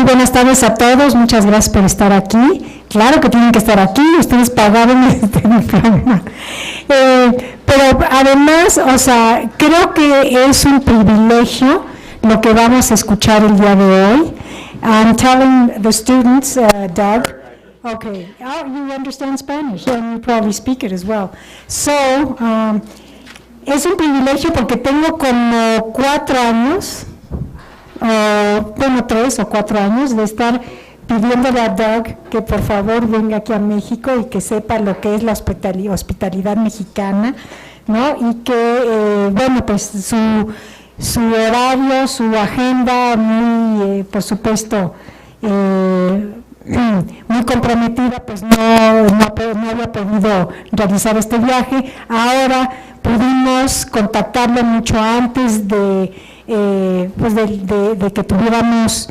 buenas tardes a todos, muchas gracias por estar aquí. Claro que tienen que estar aquí, ustedes pagaron este diploma. Pero además, o sea, creo que es un privilegio lo que vamos a escuchar el día de hoy. I'm telling the students, Doug. Okay, oh, you understand Spanish, and you probably speak it as well. So, es un privilegio porque tengo como 4 años, bueno, 3 o 4 años de estar pidiéndole a Doug que por favor venga aquí a México y que sepa lo que es la hospitalidad mexicana, ¿no? Y que, bueno, pues su horario, su agenda, muy, por supuesto, muy comprometida, pues no había podido realizar este viaje. Ahora pudimos contactarlo mucho antes de que tuviéramos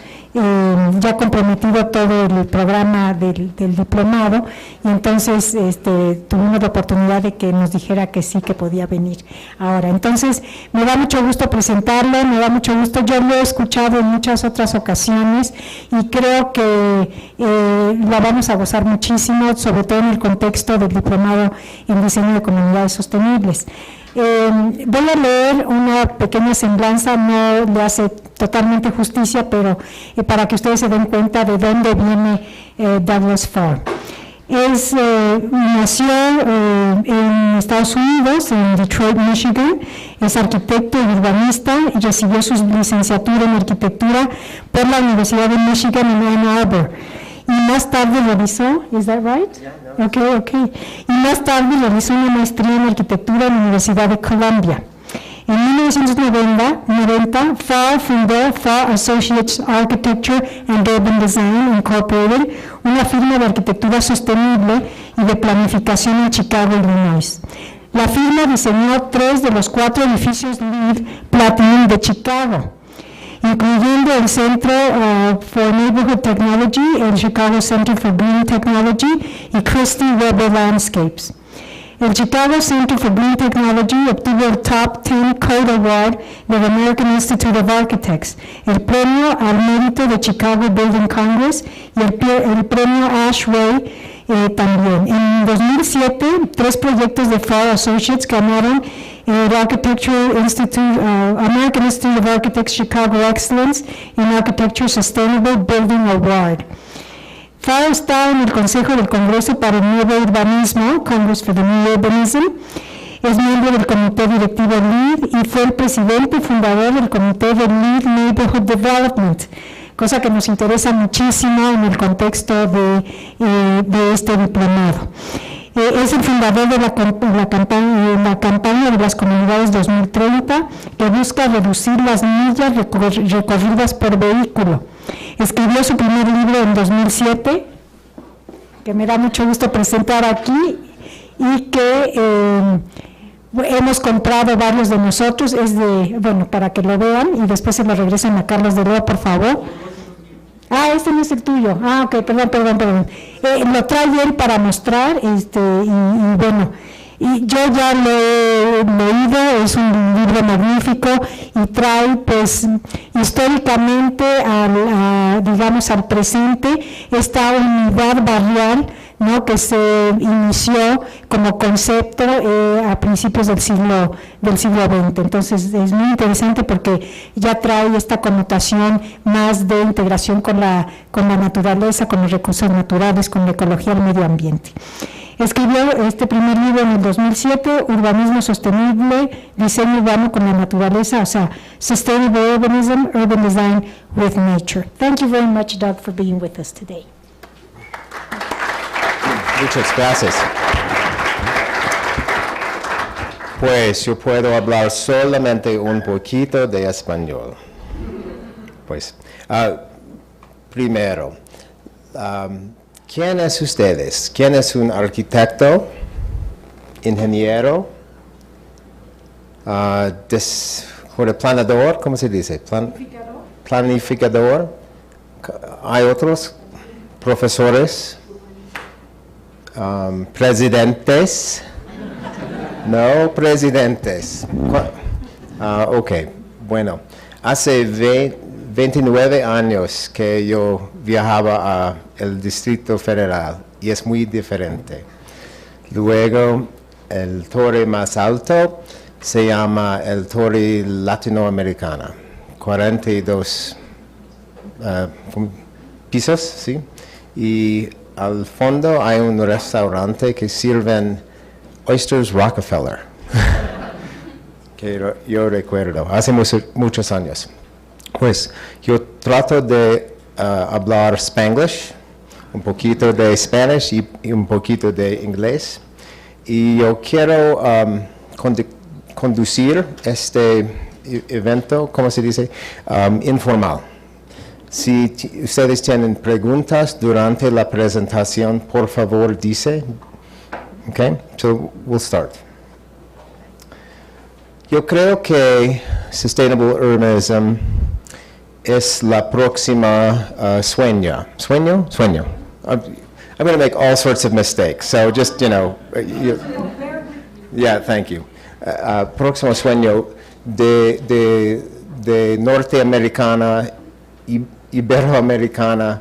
ya comprometido todo el programa del diplomado, y entonces tuvimos la oportunidad de que nos dijera que sí, que podía venir ahora. Entonces me da mucho gusto presentarlo, me da mucho gusto, yo lo he escuchado en muchas otras ocasiones y creo que la vamos a gozar muchísimo, sobre todo en el contexto del diplomado en diseño de comunidades sostenibles. Voy a leer una pequeña semblanza, no le hace totalmente justicia, pero para que ustedes se den cuenta de dónde viene Douglas Farr. Nació en Estados Unidos, en Detroit, Michigan, es arquitecto y urbanista y recibió su licenciatura en arquitectura por la Universidad de Michigan en Ann Arbor. Y más tarde realizó, ¿is that right? Yeah, no. Okay. Y más tarde realizó una maestría en arquitectura en la Universidad de Columbia. En 1990, Farr fundó Farr Associates Architecture and Urban Design Incorporated, una firma de arquitectura sostenible y de planificación en Chicago, Illinois. La firma diseñó 3 de los 4 edificios LEED Platinum de Chicago, incluyendo el Centro for Neighborhood Technology, el Chicago Center for Green Technology y Christie Weber Landscapes. El Chicago Center for Green Technology obtuvo el Top 10 Code Award del American Institute of Architects, el premio al mérito de Chicago Building Congress y el premio Ashway también. En 2007, 3 proyectos de Farr Associates ganaron el American Institute of Architects Chicago Excellence in Architecture Sustainable Building Award. Farr está en el Consejo del Congreso para el Nuevo Urbanismo, Congress for the New Urbanism. Es miembro del Comité Directivo LEED y fue el presidente y fundador del Comité de LEED Neighborhood Development, cosa que nos interesa muchísimo en el contexto de este diplomado. Es el fundador de la campaña de las comunidades 2030, que busca reducir las millas recorridas por vehículo. Escribió su primer libro en 2007, que me da mucho gusto presentar aquí, y que hemos comprado varios de nosotros. Es bueno, para que lo vean y después se lo regresen a Carlos de Leo, por favor. Este no es el tuyo. Ok, perdón. Lo trae él para mostrar, y bueno, y yo ya lo he leído, es un libro magnífico y trae, pues, históricamente digamos, al presente, esta unidad barrial, ¿no?, que se inició como concepto a principios del siglo XX. Entonces es muy interesante porque ya trae esta connotación más de integración con la naturaleza, con los recursos naturales, con la ecología y el medio ambiente. Escribió este primer libro en el 2007, Urbanismo Sostenible, Diseño Urbano con la Naturaleza, o sea, Sustainable Urbanism, Urban Design with Nature. Thank you very much, Doug, for being with us today. Muchas gracias. Pues yo puedo hablar solamente un poquito de español. Pues, primero, ¿quién es ustedes? ¿Quién es un arquitecto, ingeniero, planador? ¿Cómo se dice? Planificador. ¿Hay otros? Profesores. Presidentes. No presidentes. Ok, bueno. Hace 29 años que yo viajaba al Distrito Federal y es muy diferente. Luego, el torre más alto se llama el Torre Latinoamericana, 42 pisos, ¿sí? Y al fondo hay un restaurante que sirven Oysters Rockefeller, que yo recuerdo, hace muchos años. Pues yo trato de hablar Spanglish, un poquito de Spanish y un poquito de inglés. Y yo quiero conducir este evento, ¿cómo se dice? Informal. Si ustedes tienen preguntas durante la presentación, por favor, dice. Okay, so we'll start. Yo creo que Sustainable Urbanism es la próxima sueño. ¿Sueño? Sueño. I'm going to make all sorts of mistakes, so just, yeah, thank you. Próximo sueño de norteamericana, iberoamericana,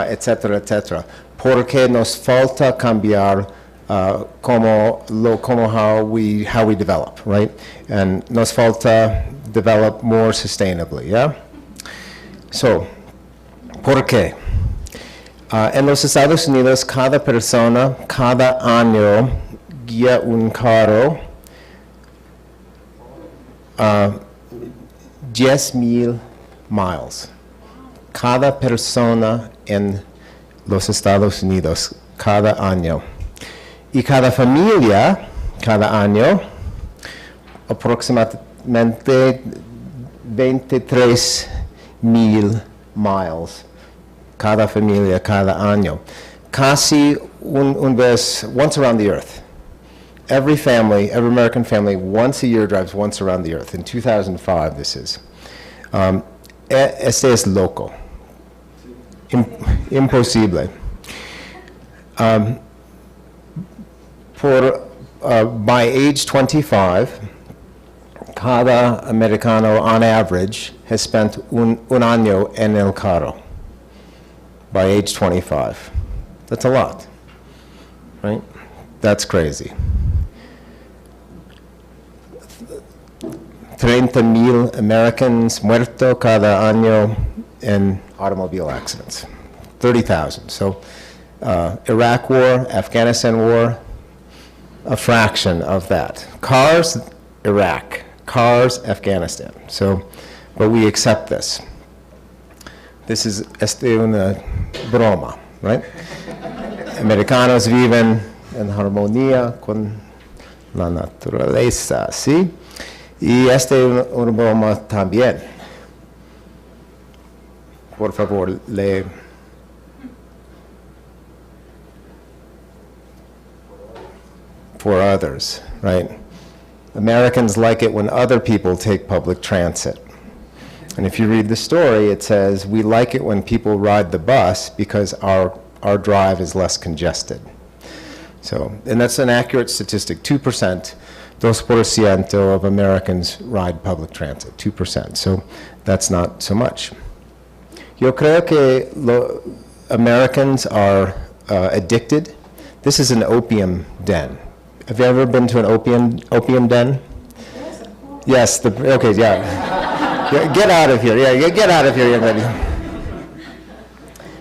etcétera, etcétera. Porque nos falta cambiar como how we develop, right? And nos falta develop more sustainably, yeah? So, ¿por qué? En los Estados Unidos, cada persona, cada año, guía un carro 10,000 miles. Cada persona en los Estados Unidos, cada año. Y cada familia, cada año, aproximadamente 23,000 miles. Cada familia, cada año. Casi un vez, once around the earth. Every family, every American family, once a year drives once around the earth. In 2005, this is. Este es loco. Imposible. By age 25, cada americano, on average, has spent un año en el carro. By age 25. That's a lot, right? That's crazy. 30,000 Americans muertos cada año in automobile accidents. 30,000. So Iraq War, Afghanistan War, a fraction of that. Cars, Iraq. Cars, Afghanistan. So, but we accept this. This is una broma, right? Americanos viven en armonía con la naturaleza, ¿sí? Y una broma también. Por favor, lee. For others, right? Americans like it when other people take public transit. And if you read the story, it says, we like it when people ride the bus because our drive is less congested. So, and that's an accurate statistic, 2%, 2% of Americans ride public transit, 2%. So that's not so much. Yo creo que Americans are addicted. This is an opium den. Have you ever been to an opium den? Yes, okay, yeah. Get out of here, yeah, get out of here, young lady.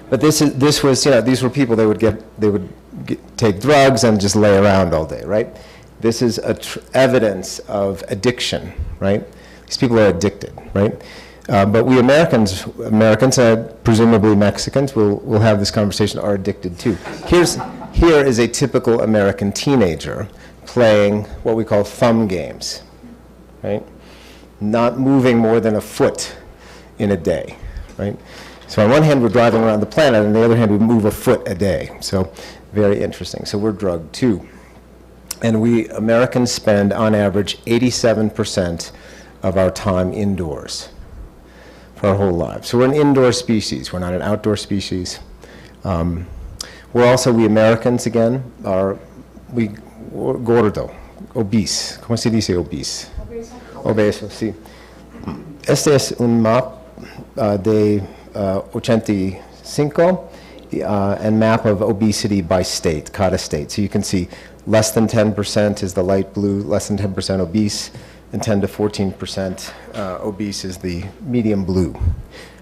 But this was, these were people, they would take drugs and just lay around all day, right? This is evidence of addiction, right? These people are addicted, right? But we Americans, presumably Mexicans, we'll have this conversation, are addicted too. Here is a typical American teenager playing what we call thumb games, right? Not moving more than a foot in a day, right? So on one hand, we're driving around the planet, and on the other hand, we move a foot a day. So very interesting. So we're drugged too. And we Americans spend, on average, 87% of our time indoors for our whole lives. So we're an indoor species. We're not an outdoor species. We're also, we Americans, again, we're gordo, obese. ¿Cómo se dice obese? Obeso, sí. Este es un de 85 and map of obesity by state, cada state. So you can see less than 10% is the light blue, less than 10% obese, and 10 to 14% obese is the medium blue.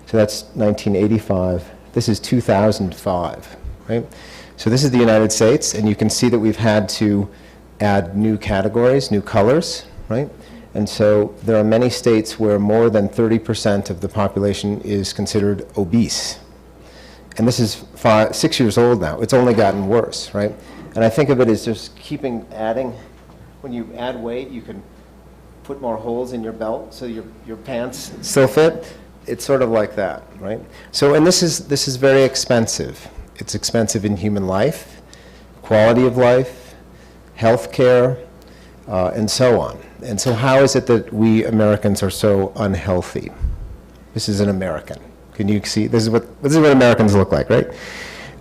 So that's 1985. This is 2005, right? So this is the United States, and you can see that we've had to add new categories, new colors, right? And so there are many states where more than 30% of the population is considered obese. And this is 6 years old now. It's only gotten worse, right? And I think of it as just adding. When you add weight, you can put more holes in your belt so your pants still fit. It's sort of like that, right? So, and this is very expensive. It's expensive in human life, quality of life, health care, and so on. And so how is it that we Americans are so unhealthy? This is an American. Can you see? This is what Americans look like, right?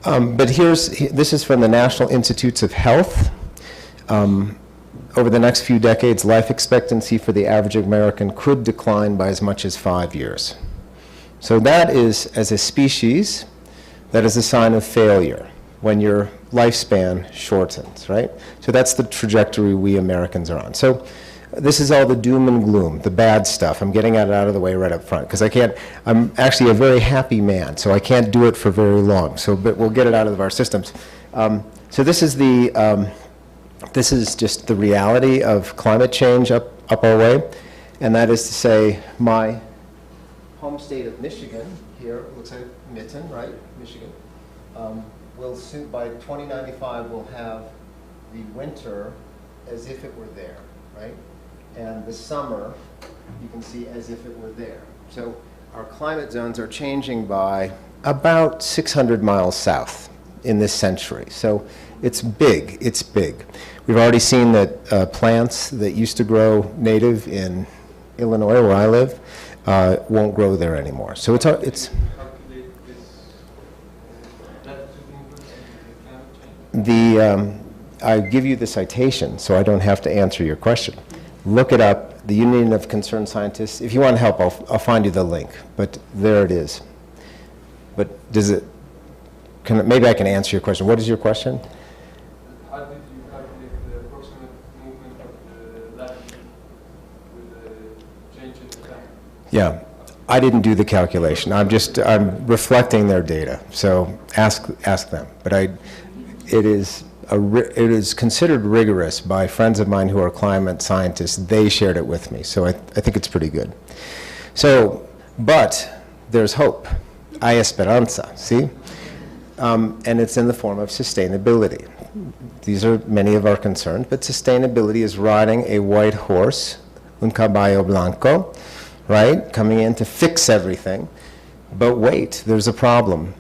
But this is from the National Institutes of Health. Over the next few decades, life expectancy for the average American could decline by as much as 5 years. So that is, as a species, that is a sign of failure when your lifespan shortens, right? So that's the trajectory we Americans are on. So this is all the doom and gloom, the bad stuff. I'm getting it out of the way right up front because I'm actually a very happy man, so I can't do it for very long. But we'll get it out of our systems. So this is this is just the reality of climate change up our way, and that is to say, my home state of Michigan here looks like Mitten, right? Michigan will soon, by 2095, will have the winter as if it were there, right? And the summer, you can see as if it were there. So our climate zones are changing by about 600 miles south in this century. So it's big, it's big. We've already seen that plants that used to grow native in Illinois, where I live, won't grow there anymore. So it's I give you the citation, so I don't have to answer your question. Look it up, the Union of Concerned Scientists. If you want help, I'll find you the link, but there it is. But maybe I can answer your question. What is your question? How did you calculate the approximate movement of the land with the change in the time? Yeah, I didn't do the calculation. I'm reflecting their data. So ask them. But it is considered rigorous by friends of mine who are climate scientists. They shared it with me, so I think it's pretty good. So, but there's hope. Hay esperanza, see? And it's in the form of sustainability. These are many of our concerns, but sustainability is riding a white horse, un caballo blanco, right? Coming in to fix everything. But wait, there's a problem.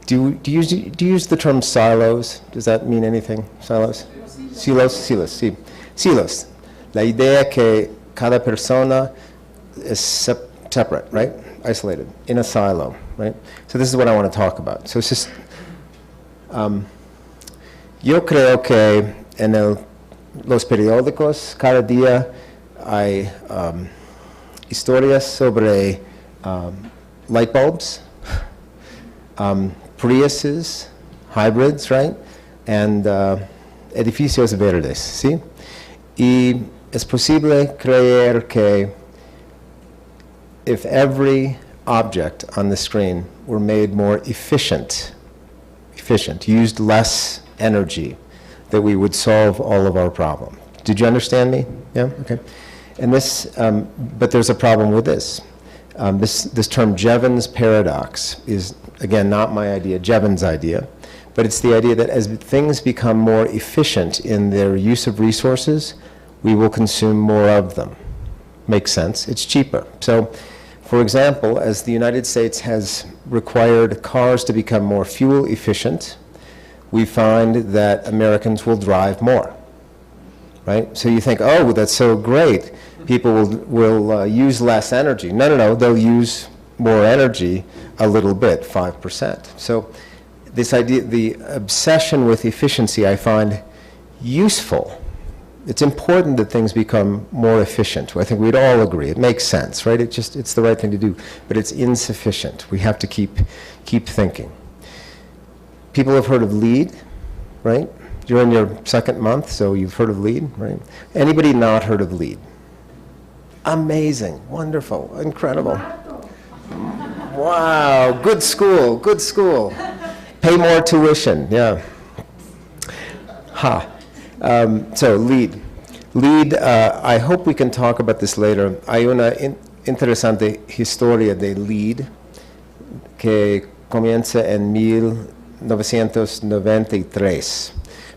Do you use the term silos? Does that mean anything? Silos? Silos. Silos. La idea que cada persona is separate, right? Isolated, in a silo, right? So this is what I want to talk about. So it's just, yo creo que en los periódicos cada día hay historias sobre light bulbs, Priuses, hybrids, right? And edificios verdes, ¿sí? Y es posible creer que if every object on the screen were made more efficient, used less energy, that we would solve all of our problems. Did you understand me? Yeah? Okay. And this, but there's a problem with this. This term Jevons paradox is, again, not my idea, Jevons' idea, but it's the idea that as things become more efficient in their use of resources, we will consume more of them. Makes sense. It's cheaper. So, for example, as the United States has required cars to become more fuel efficient, we find that Americans will drive more, right? So you think, oh, that's so great. People will use less energy. No, they'll use more energy a little bit, 5%. So this idea, the obsession with efficiency, I find useful, It's important that things become more efficient. I think we'd all agree. It makes sense, right? It's the right thing to do, but it's insufficient. We have to keep thinking. People have heard of LEED, right? You're in your second month, so you've heard of LEED, right? Anybody not heard of LEED? Amazing, wonderful, incredible. Wow, good school, good school. Pay more tuition, yeah. Ha. So LEED. LEED, I hope we can talk about this later. Hay una interesante historia de LEED que comienza en 1993.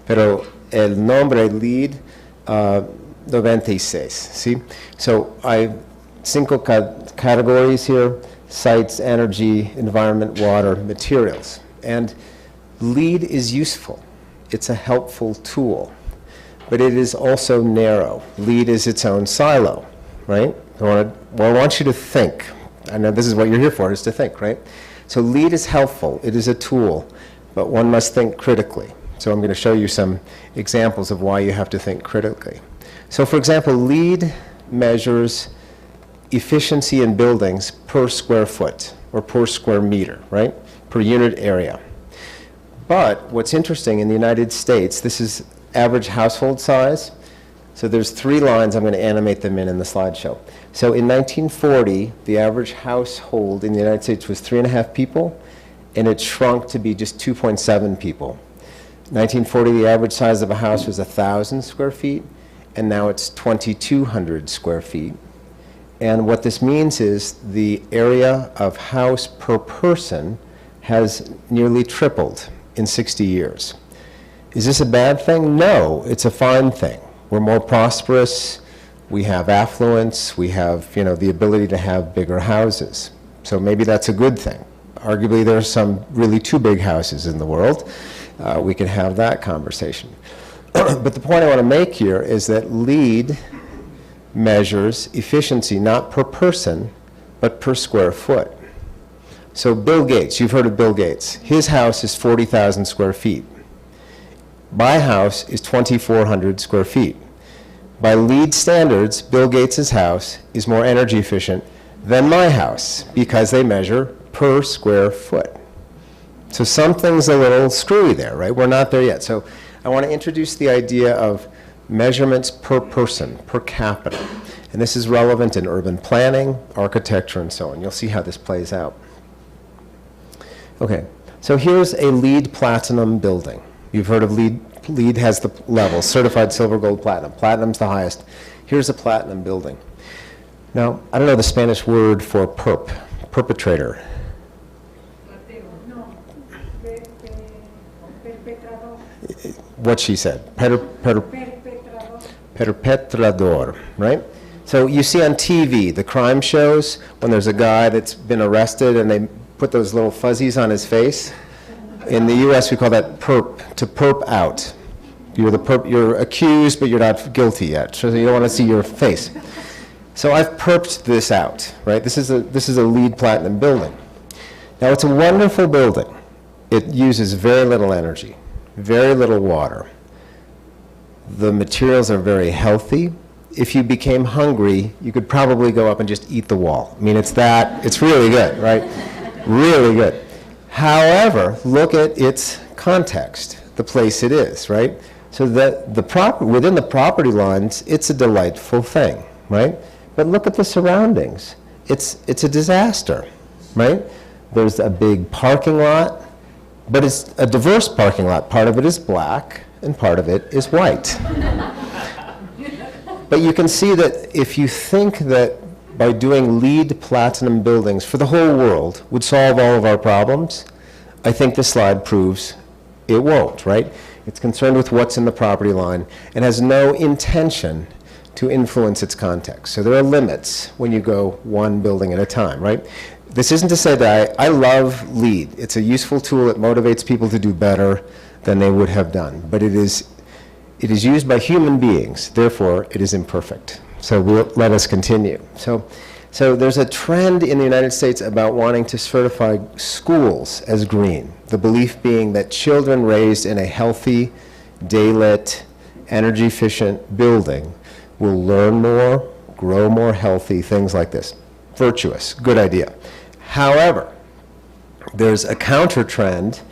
Pero el nombre LEED, 96, ¿sí? So I 5 categories here: sites, energy, environment, water, materials. And LEED is useful. It's a helpful tool, but it is also narrow. LEED is its own silo, right? I want you to think. I know this is what you're here for, is to think, right? So LEED is helpful. It is a tool, but one must think critically. So I'm going to show you some examples of why you have to think critically. So for example, LEED measures efficiency in buildings per square foot or per square meter, right? Per unit area. But what's interesting, in the United States, this is average household size. So there's 3 lines. I'm going to animate them in the slideshow. So in 1940, the average household in the United States was 3.5 people, and it shrunk to be just 2.7 people. 1940, the average size of a house was 1,000 square feet, and now it's 2,200 square feet. And what this means is the area of house per person has nearly tripled in 60 years. Is this a bad thing? No, it's a fine thing. We're more prosperous, we have affluence, we have, the ability to have bigger houses. So maybe that's a good thing. Arguably, there are some really too big houses in the world. We can have that conversation. But the point I want to make here is that LEED measures efficiency not per person, but per square foot. So Bill Gates, you've heard of Bill Gates. His house is 40,000 square feet. My house is 2,400 square feet. By LEED standards, Bill Gates' house is more energy efficient than my house because they measure per square foot. So something's a little screwy there, right? We're not there yet. So I want to introduce the idea of measurements per person, per capita. And this is relevant in urban planning, architecture, and so on. You'll see how this plays out. Okay, so here's a LEED Platinum building. You've heard of LEED. LEED has the levels, certified silver, gold, platinum. Platinum's the highest. Here's a platinum building. Now, I don't know the Spanish word for perpetrator. What she said, perpetrador, right? So you see on TV, the crime shows, when there's a guy that's been arrested and they put those little fuzzies on his face. In the US, we call that perp, to perp out. You're accused, but you're not guilty yet, so you don't want to see your face. So I've perped this out, right? This is a LEED Platinum building. Now, it's a wonderful building. It uses very little energy, very little water. The materials are very healthy. If you became hungry, you could probably go up and just eat the wall. I mean, it's really good, right? Really good. However, look at its context, the place it is, right? So that within the property lines, it's a delightful thing, right? But look at the surroundings. It's a disaster, right? There's a big parking lot, but it's a diverse parking lot. Part of it is black, and part of it is white. But you can see that if you think that by doing LEED Platinum buildings for the whole world would solve all of our problems, I think this slide proves it won't, right? It's concerned with what's in the property line and has no intention to influence its context. So there are limits when you go one building at a time, right? This isn't to say that I love LEED. It's a useful tool. It motivates people to do better than they would have done. But it is used by human beings. Therefore, it is imperfect. So let us continue. So there's a trend in the United States about wanting to certify schools as green. The belief being that children raised in a healthy, daylit, energy efficient building will learn more, grow more healthy, things like this. Virtuous, good idea. However, there's a counter trend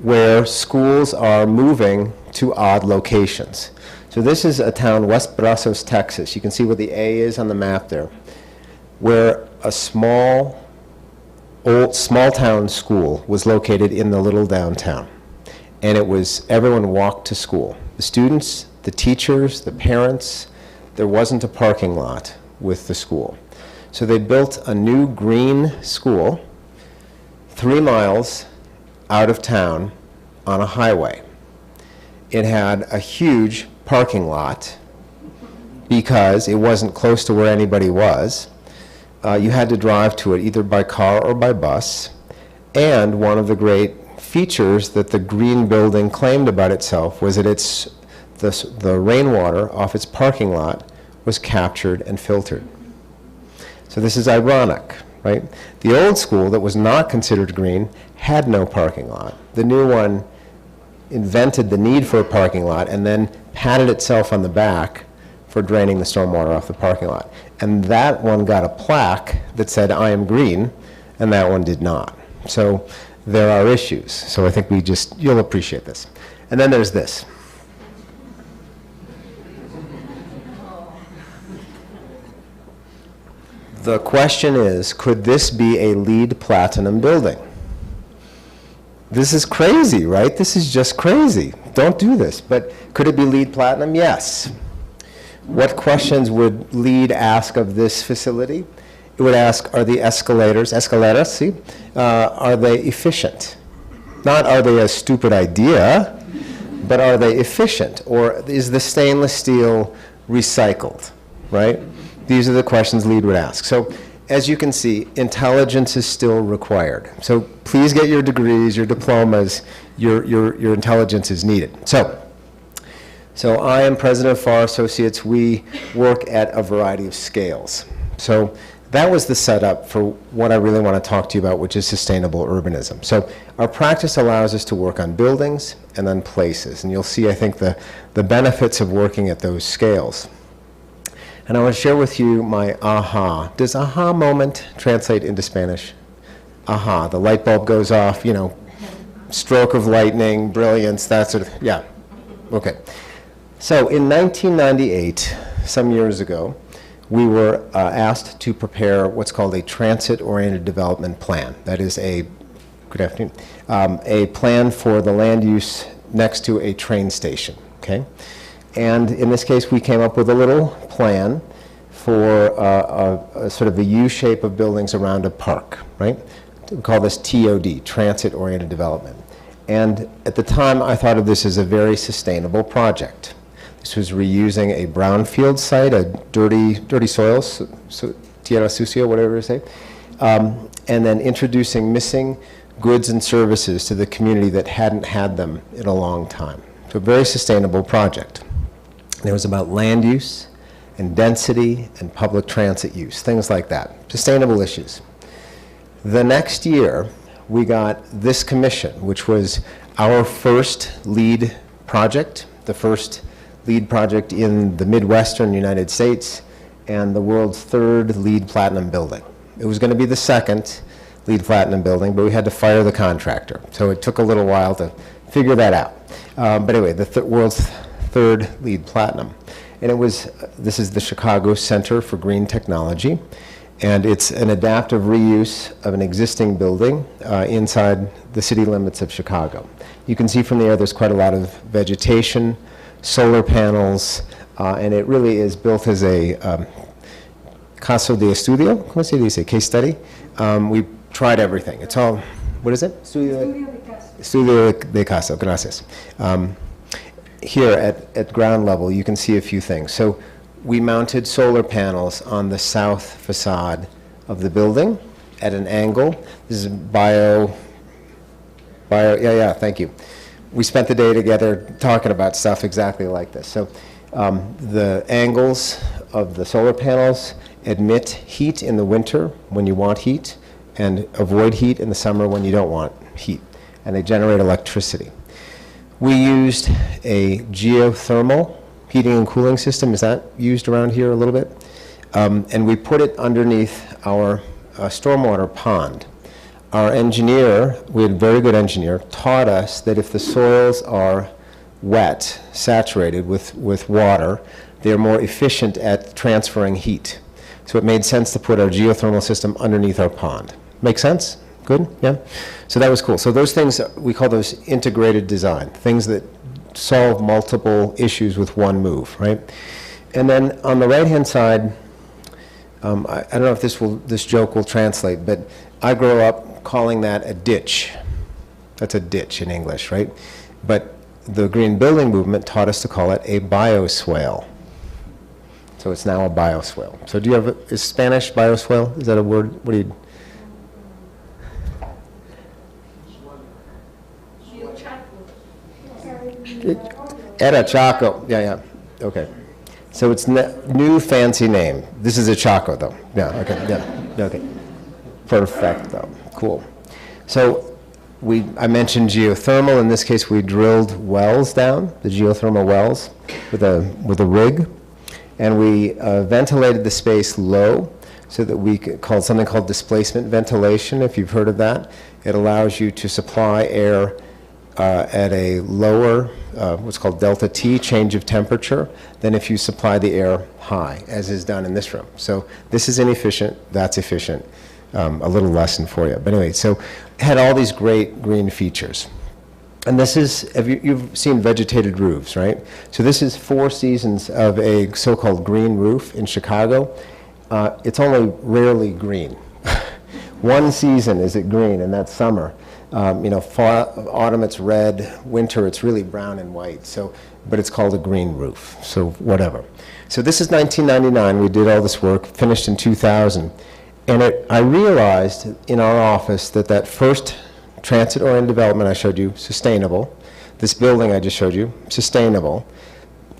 where schools are moving to odd locations. So this is a town, West Brazos, Texas. You can see where the A is on the map there, where a small town school was located in the little downtown. And it was, everyone walked to school. The students, the teachers, the parents. There wasn't a parking lot with the school. So they built a new green school 3 miles out of town on a highway. It had a huge parking lot because it wasn't close to where anybody was. You had to drive to it either by car or by bus. And one of the great features that the green building claimed about itself was that the rainwater off its parking lot was captured and filtered. So this is ironic, right? The old school that was not considered green had no parking lot. The new one invented the need for a parking lot and then patted itself on the back for draining the stormwater off the parking lot. And that one got a plaque that said, "I am green," and that one did not. So there are issues. So I think you'll appreciate this. And then there's this. The question is, could this be a LEED Platinum building? This is crazy, right? This is just crazy. Don't do this. But could it be LEED Platinum? Yes. What questions would LEED ask of this facility? It would ask, are the escalators, see, are they efficient? Not are they a stupid idea, but are they efficient? Or is the stainless steel recycled, right? These are the questions LEED would ask. So as you can see, intelligence is still required. So please get your degrees, your diplomas, your intelligence is needed. So I am president of Farr Associates. We work at a variety of scales. So that was the setup for what I really want to talk to you about, which is sustainable urbanism. So our practice allows us to work on buildings and then places. And you'll see, I think, the benefits of working at those scales. And I want to share with you my aha. Does aha moment translate into Spanish? Aha, the light bulb goes off, stroke of lightning, brilliance, that sort of, yeah. Okay. So in 1998, some years ago, we were asked to prepare what's called a transit-oriented development plan. That is good afternoon, a plan for the land use next to a train station, okay? And in this case, we came up with a little plan for a sort of a U shape of buildings around a park, right? We call this TOD, transit-oriented development. And at the time, I thought of this as a very sustainable project. This was reusing a brownfield site, a dirty soil, tierra sucia, whatever you say, and then introducing missing goods and services to the community that hadn't had them in a long time. So a very sustainable project. And it was about land use and density and public transit use, things like that, sustainable issues. The next year, we got this commission, which was our first LEED project, the first LEED project in the Midwestern United States, and the world's third LEED Platinum building. It was going to be the second LEED Platinum building, but we had to fire the contractor. So it took a little while to figure that out. But anyway, the world's third LEED Platinum. And this is the Chicago Center for Green Technology. And it's an adaptive reuse of an existing building inside the city limits of Chicago. You can see from the air there's quite a lot of vegetation, solar panels, and it really is built as a caso de estudio, ¿cómo se dice? Case study. We tried everything. It's all, what is it? Estudio de caso, gracias. Here at ground level, you can see a few things. So we mounted solar panels on the south facade of the building at an angle. This is thank you. We spent the day together talking about stuff exactly like this. So the angles of the solar panels admit heat in the winter when you want heat and avoid heat in the summer when you don't want heat. And they generate electricity. We used a geothermal heating and cooling system. Is that used around here a little bit? And we put it underneath our stormwater pond. Our engineer, we had a very good engineer, taught us that if the soils are wet, saturated with water, they're more efficient at transferring heat. So it made sense to put our geothermal system underneath our pond. Make sense? Good? Yeah? So that was cool. So those things, we call those integrated design, things that solve multiple issues with one move, right? And then on the right-hand side, I don't know if this joke will translate, but I grew up calling that a ditch. That's a ditch in English, right? But the green building movement taught us to call it a bioswale. So it's now a bioswale. So do you have, is Spanish bioswale? Is that a word? What do you? Era Chaco. Yeah. Okay. So it's new fancy name. This is a Chaco though. Yeah. Okay. Yeah. Okay. Perfecto. Cool. So I mentioned geothermal. In this case, we drilled wells down, the geothermal wells, with a rig, and we ventilated the space low, so that we called something called displacement ventilation. If you've heard of that, it allows you to supply air at a lower, what's called delta T, change of temperature, than if you supply the air high, as is done in this room. So this is inefficient. That's efficient. A little lesson for you. But anyway, so it had all these great green features. And this is, you've seen vegetated roofs, right? So this is 4 seasons of a so-called green roof in Chicago. It's only rarely green. One season is it green, and that's summer. Autumn it's red, winter it's really brown and white. So, but it's called a green roof, so whatever. So this is 1999, we did all this work, finished in 2000. And I realized in our office that first transit-oriented development I showed you, sustainable. This building I just showed you, sustainable.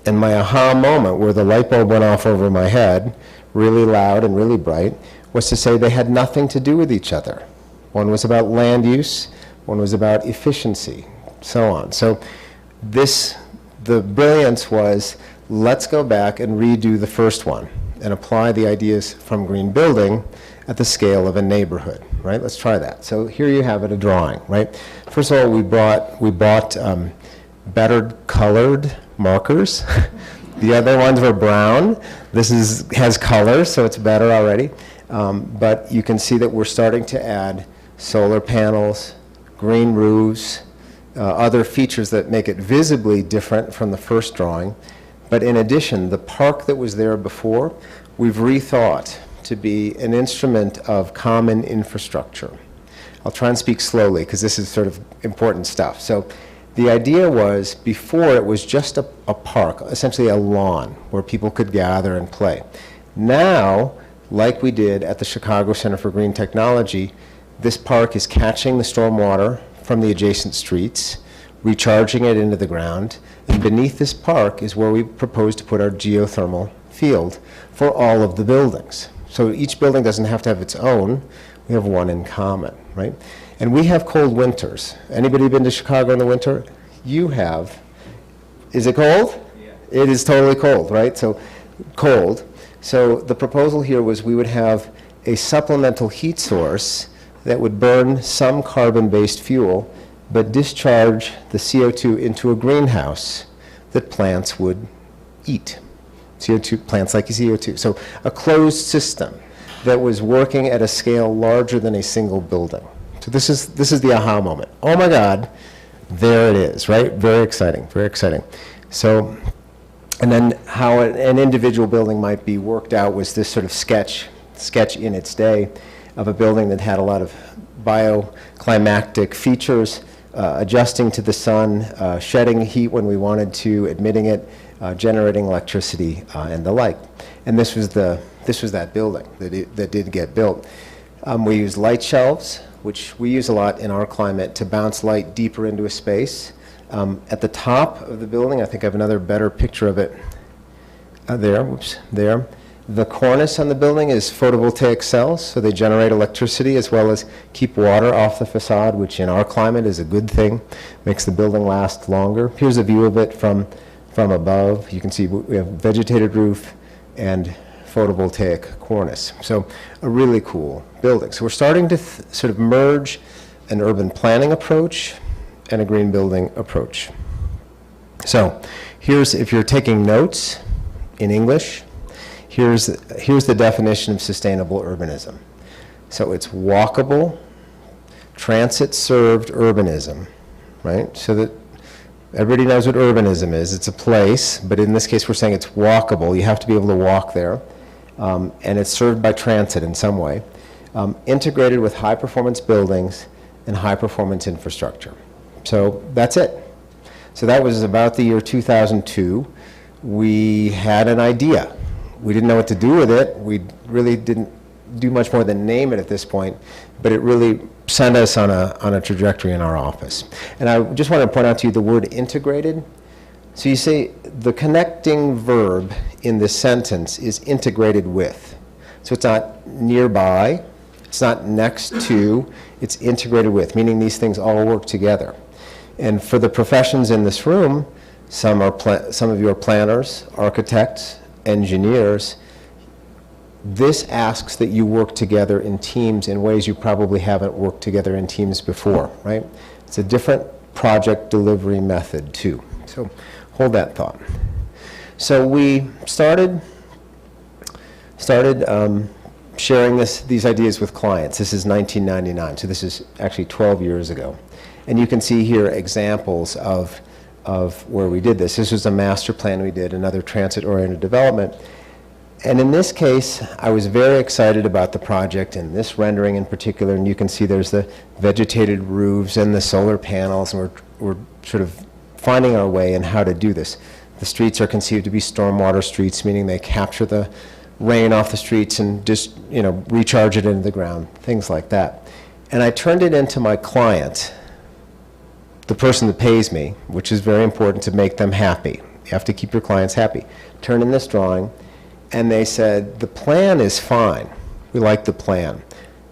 And my aha moment, where the light bulb went off over my head, really loud and really bright, was to say they had nothing to do with each other. One was about land use, one was about efficiency, so on. So the brilliance was, let's go back and redo the first one and apply the ideas from green building at the scale of a neighborhood, right? Let's try that. So here you have it, a drawing, right? First of all, we bought better colored markers. The other ones were brown. This has color, so it's better already. But you can see that we're starting to add solar panels, green roofs, other features that make it visibly different from the first drawing. But in addition, the park that was there before, we've rethought to be an instrument of common infrastructure. I'll try and speak slowly because this is sort of important stuff. So the idea was, before it was just a park, essentially a lawn where people could gather and play. Now, like we did at the Chicago Center for Green Technology, this park is catching the stormwater from the adjacent streets, recharging it into the ground, and beneath this park is where we propose to put our geothermal field for all of the buildings. So each building doesn't have to have its own, we have one in common, right? And we have cold winters. Anybody been to Chicago in the winter? You have. Is it cold? Yeah. It is totally cold, right? So cold. So the proposal here was we would have a supplemental heat source that would burn some carbon-based fuel, but discharge the CO2 into a greenhouse that plants would eat. CO2, plants like CO2. So a closed system that was working at a scale larger than a single building. So this is the aha moment. Oh my God, there it is, right? Very exciting, very exciting. So, and then how an individual building might be worked out was this sort of sketch in its day of a building that had a lot of bioclimatic features, adjusting to the sun, shedding heat when we wanted to, emitting it, generating electricity, and the like. And this was that building that did get built. We used light shelves, which we use a lot in our climate to bounce light deeper into a space. At the top of the building, I think I have another better picture of it there. Whoops, there. The cornice on the building is photovoltaic cells, so they generate electricity as well as keep water off the facade, which in our climate is a good thing, makes the building last longer. Here's a view of it from from above. You can see we have vegetated roof and photovoltaic cornice. So a really cool building. So we're starting to sort of merge an urban planning approach and a green building approach. So here's, if you're taking notes in English, here's the definition of sustainable urbanism. So it's walkable, transit-served urbanism, right? So that everybody knows what urbanism is. It's a place, but in this case we're saying it's walkable. You have to be able to walk there. And it's served by transit in some way. Integrated with high-performance buildings and high-performance infrastructure. So that's it. So that was about the year 2002. We had an idea. We didn't know what to do with it. We really didn't do much more than name it at this point, but it really sent us on a trajectory in our office. And I just want to point out to you the word integrated. So you say the connecting verb in this sentence is integrated with. So it's not nearby, it's not next to, it's integrated with, meaning these things all work together. And for the professions in this room, some of you are planners, architects, engineers. This asks that you work together in teams in ways you probably haven't worked together in teams before, right? It's a different project delivery method too. So hold that thought. So we started sharing these ideas with clients. This is 1999, so this is actually 12 years ago. And you can see here examples of where we did this. This was a master plan we did, another transit-oriented development. And in this case, I was very excited about the project and this rendering in particular, and you can see there's the vegetated roofs and the solar panels, and we're sort of finding our way in how to do this. The streets are conceived to be stormwater streets, meaning they capture the rain off the streets and just, recharge it into the ground, things like that. And I turned it into my client, the person that pays me, which is very important to make them happy. You have to keep your clients happy. Turned in this drawing, and they said, the plan is fine. We like the plan.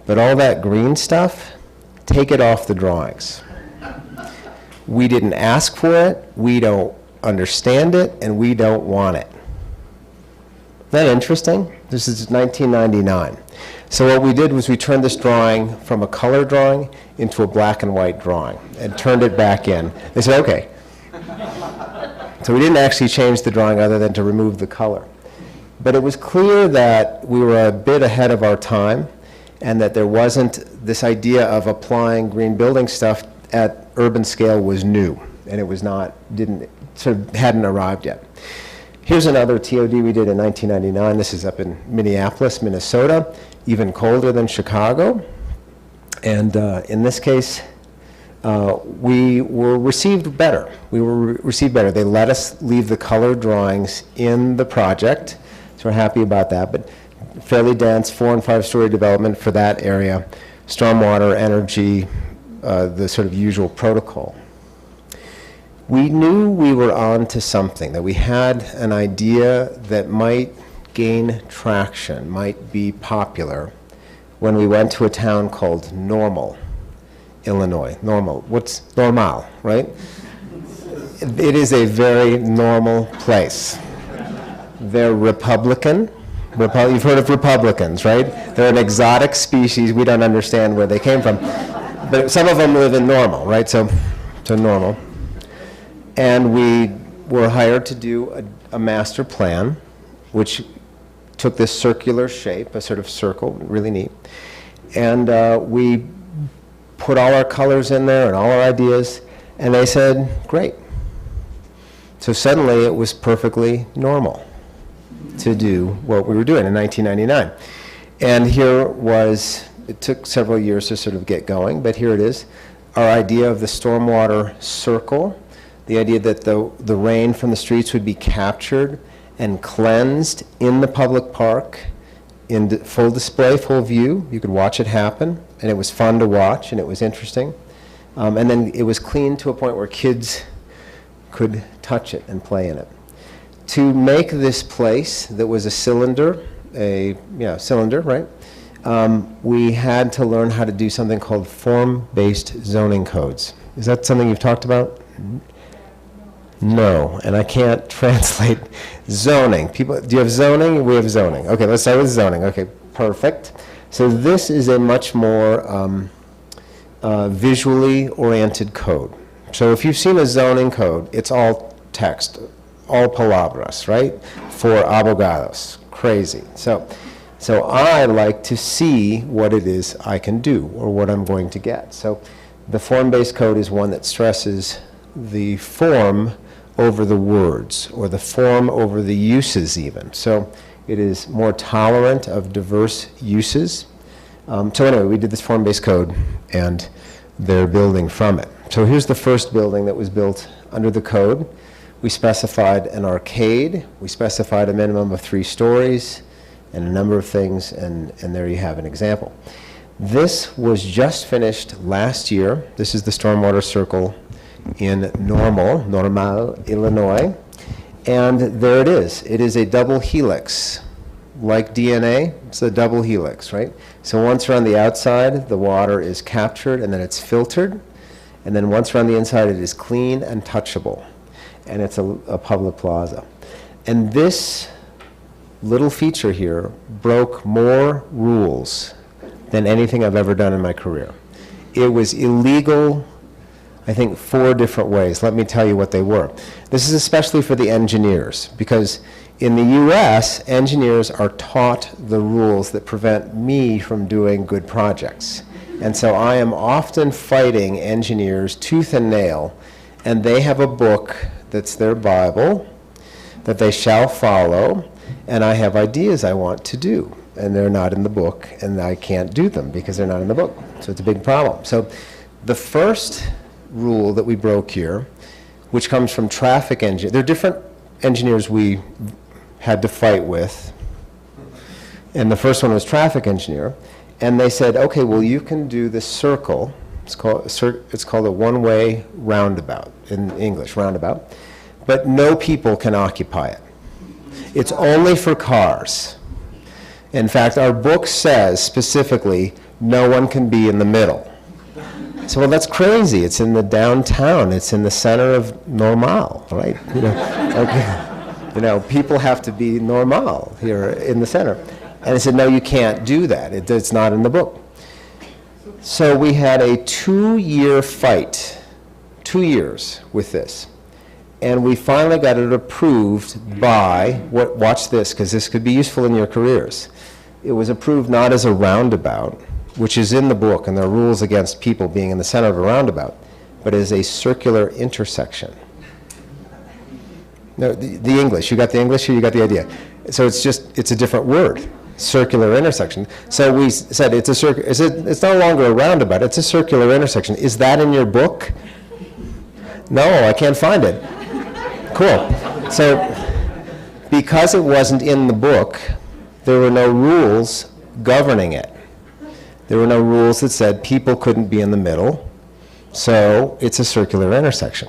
But all that green stuff, take it off the drawings. We didn't ask for it, we don't understand it, and we don't want it. Isn't that interesting? This is 1999. So what we did was we turned this drawing from a color drawing into a black and white drawing and turned it back in. They said, okay. So we didn't actually change the drawing other than to remove the color. But it was clear that we were a bit ahead of our time and that there wasn't this idea of applying green building stuff at urban scale was new, and it was not, hadn't arrived yet. Here's another TOD we did in 1999. This is up in Minneapolis, Minnesota, even colder than Chicago. And in this case, we were received better. They let us leave the color drawings in the project, so we're happy about that. But fairly dense 4- and 5-story development for that area, stormwater, energy, the sort of usual protocol. We knew we were on to something, that we had an idea that might gain traction, might be popular, when we went to a town called Normal, Illinois. Normal. What's normal, right? It is a very normal place. They're Republican. You've heard of Republicans, right? They're an exotic species. We don't understand where they came from. But some of them live in Normal, right? So Normal. And we were hired to do a master plan, which took this circular shape, a sort of circle, really neat. And we put all our colors in there and all our ideas, and they said, great. So suddenly it was perfectly normal to do what we were doing in 1999. And here was, it took several years to sort of get going, but here it is, our idea of the stormwater circle, the idea that the rain from the streets would be captured and cleansed in the public park in full display, full view. You could watch it happen, and it was fun to watch, and it was interesting. And then it was cleaned to a point where kids could touch it and play in it. To make this place that was a cylinder, right? We had to learn how to do something called form-based zoning codes. Is that something you've talked about? No, and I can't translate zoning. People, do you have zoning? We have zoning. Okay, let's start with zoning. Okay, perfect. So this is a much more visually oriented code. So if you've seen a zoning code, it's all text, all palabras, right? For abogados, crazy. So I like to see what it is I can do or what I'm going to get. So the form-based code is one that stresses the form over the words, or the form over the uses even. So it is more tolerant of diverse uses. So anyway, we did this form-based code, and they're building from it. So here's the first building that was built under the code. We specified an arcade. We specified a minimum of 3 stories and a number of things, and there you have an example. This was just finished last year. This is the stormwater circle in Normal, Illinois. And there it is. It is a double helix. Like DNA, it's a double helix, right? So once around the outside, the water is captured and then it's filtered. And then once around the inside, it is clean and touchable. And it's a public plaza. And this little feature here broke more rules than anything I've ever done in my career. It was illegal, I think, 4 different ways. Let me tell you what they were. This is especially for the engineers, because in the US, engineers are taught the rules that prevent me from doing good projects. And so I am often fighting engineers tooth and nail, and they have a book that's their Bible that they shall follow, and I have ideas I want to do, and they're not in the book, and I can't do them because they're not in the book. So it's a big problem. So the first rule that we broke here, which comes from traffic engineers, there are different engineers we had to fight with, and the first one was traffic engineer, and they said, okay, well, you can do this circle. It's called a one-way roundabout, in English, roundabout, but no people can occupy it. It's only for cars. In fact, our book says specifically, no one can be in the middle. So, well, that's crazy. It's in the downtown. It's in the center of Normal, right? People have to be normal here in the center. And I said, no, you can't do that. It's not in the book. So we had a 2-year fight, 2 years with this. And we finally got it approved by, watch this, because this could be useful in your careers. It was approved not as a roundabout, which is in the book, and there are rules against people being in the center of a roundabout, but as a circular intersection. No, the English, you got the English, or you got the idea? So it's a different word, circular intersection. So we said it's no longer a roundabout, it's a circular intersection. Is that in your book? No, I can't find it. Cool. So because it wasn't in the book, there were no rules governing it. There were no rules that said people couldn't be in the middle, so it's a circular intersection.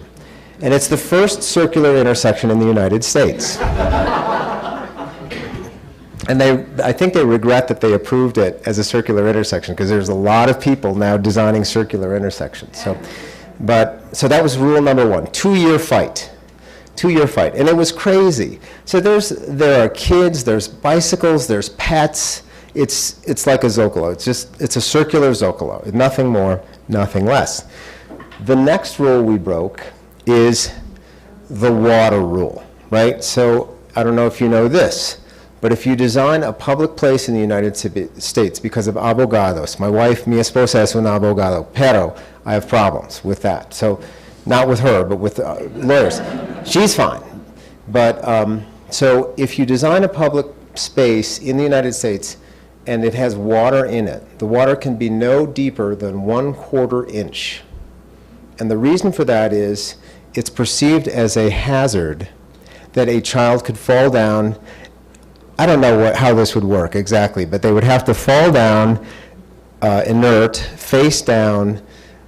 And it's the first circular intersection in the United States. And I think they regret that they approved it as a circular intersection, because there's a lot of people now designing circular intersections. So that was rule number 1, 2-year fight. 2-year fight, and it was crazy. So there are kids, there's bicycles, there's pets. It's like a Zocalo. It's a circular Zocalo. Nothing more, nothing less. The next rule we broke is the water rule, right? So I don't know if you know this, but if you design a public place in the United States because of abogados, my wife, mi esposa es un abogado, pero I have problems with that. So not with her, but with lawyers. She's fine. But so if you design a public space in the United States and it has water in it, the water can be no deeper than 1/4 inch. And the reason for that is it's perceived as a hazard that a child could fall down. I don't know how this would work exactly, but they would have to fall down inert, face down,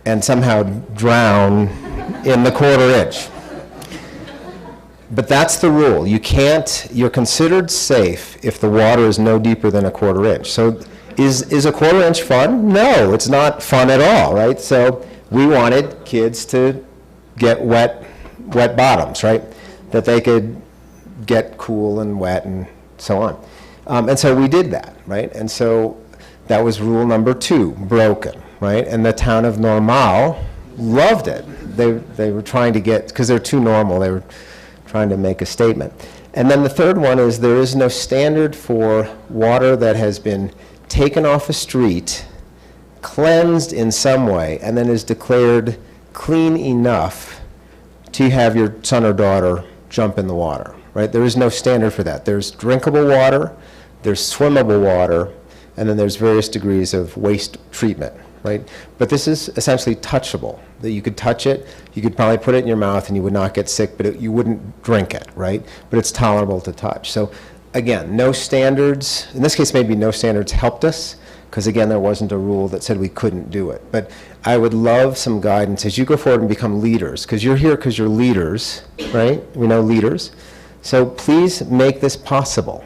and somehow drown in the 1/4 inch. But that's the rule. You're considered safe if the water is no deeper than a 1/4 inch. So is a 1/4 inch fun? No, it's not fun at all, right? So we wanted kids to get wet wet bottoms, right? That they could get cool and wet and so on. And so we did that, right? And so that was rule number 2, broken, right? And the town of Normal loved it. They were trying to get, because they're too normal, they were trying to make a statement. And then the third one is there is no standard for water that has been taken off a street, cleansed in some way, and then is declared clean enough to have your son or daughter jump in the water, right? There is no standard for that. There's drinkable water, there's swimmable water, and then there's various degrees of waste treatment, right? But this is essentially touchable, that you could touch it, you could probably put it in your mouth and you would not get sick, but you wouldn't drink it, right? But it's tolerable to touch. So again, no standards, in this case maybe no standards helped us, because again, there wasn't a rule that said we couldn't do it. But I would love some guidance as you go forward and become leaders, because you're here because you're leaders, right? We know leaders. So please make this possible.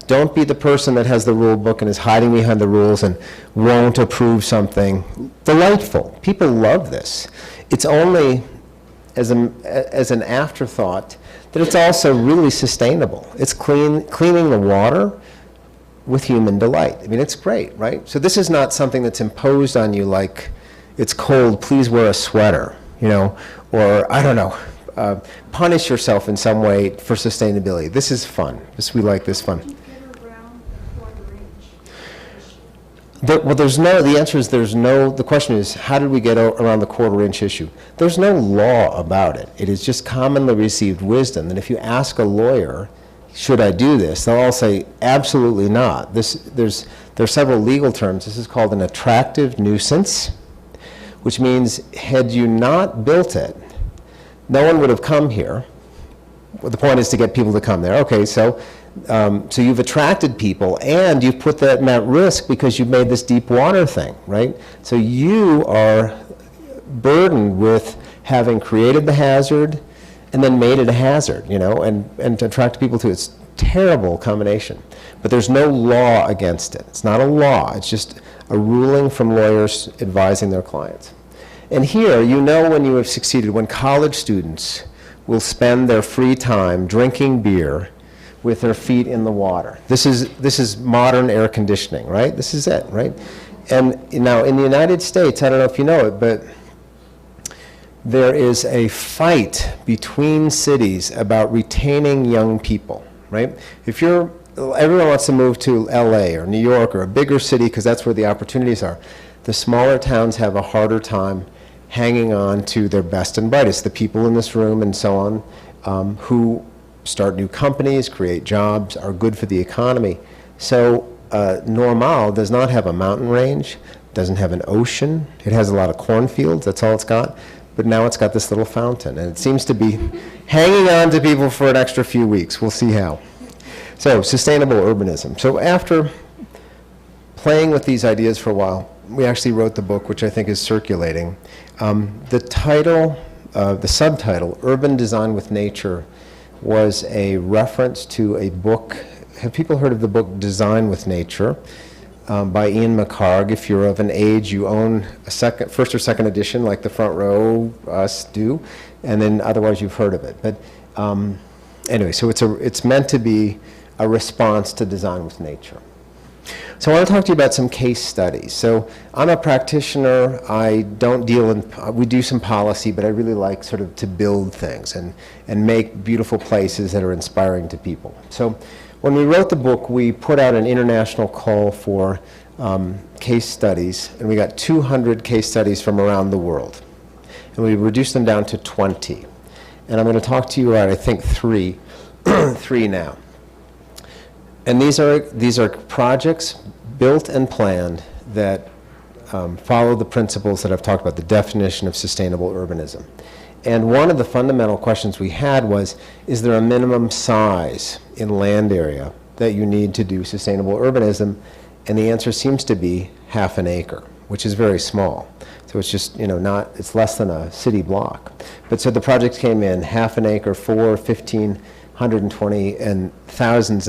Don't be the person that has the rule book and is hiding behind the rules and won't approve something delightful. People love this. It's only as an afterthought that it's also really sustainable. It's cleaning the water with human delight. I mean, it's great, right? So this is not something that's imposed on you like, it's cold, please wear a sweater, you know, or I don't know, punish yourself in some way for sustainability. This is fun. We like this fun. The answer is the question is, how did we get around the quarter-inch issue? There's no law about it. It is just commonly received wisdom that if you ask a lawyer, should I do this, they'll all say, absolutely not. There are several legal terms. This is called an attractive nuisance, which means had you not built it, no one would have come here. Well, the point is to get people to come there. Okay, so you've attracted people and you've put them at risk because you've made this deep water thing, right? So you are burdened with having created the hazard and then made it a hazard, you know, and to attract people to it. It's a terrible combination. But there's no law against it. It's not a law. It's just a ruling from lawyers advising their clients. And here, you know when you have succeeded, when college students will spend their free time drinking beer with their feet in the water. This is modern air conditioning, right? This is it, right? And now in the United States, I don't know if you know it, but there is a fight between cities about retaining young people, right? Everyone wants to move to LA or New York or a bigger city because that's where the opportunities are. The smaller towns have a harder time hanging on to their best and brightest, the people in this room and so on, who start new companies, create jobs, are good for the economy. So Normal does not have a mountain range, doesn't have an ocean. It has a lot of cornfields, that's all it's got. But now it's got this little fountain, and it seems to be hanging on to people for an extra few weeks. We'll see how. So, sustainable urbanism. So after playing with these ideas for a while, we actually wrote the book, which I think is circulating. The subtitle, Urban Design with Nature, was a reference to a book. Have people heard of the book Design with Nature? By Ian McHarg. If you're of an age, you own a first or second edition, like the front row, us do, and then otherwise you've heard of it. But anyway, so it's meant to be a response to Design with Nature. So I want to talk to you about some case studies. So I'm a practitioner. I don't deal in, we do some policy, but I really like sort of to build things and make beautiful places that are inspiring to people. So when we wrote the book, we put out an international call for case studies, and we got 200 case studies from around the world. And we reduced them down to 20. And I'm going to talk to you about, I think, three now. And these are projects built and planned that follow the principles that I've talked about, the definition of sustainable urbanism. And one of the fundamental questions we had was, is there a minimum size in land area that you need to do sustainable urbanism? And the answer seems to be half an acre, which is very small. So it's just, it's less than a city block. But so the projects came in half an acre, 4, 15, 120, and thousands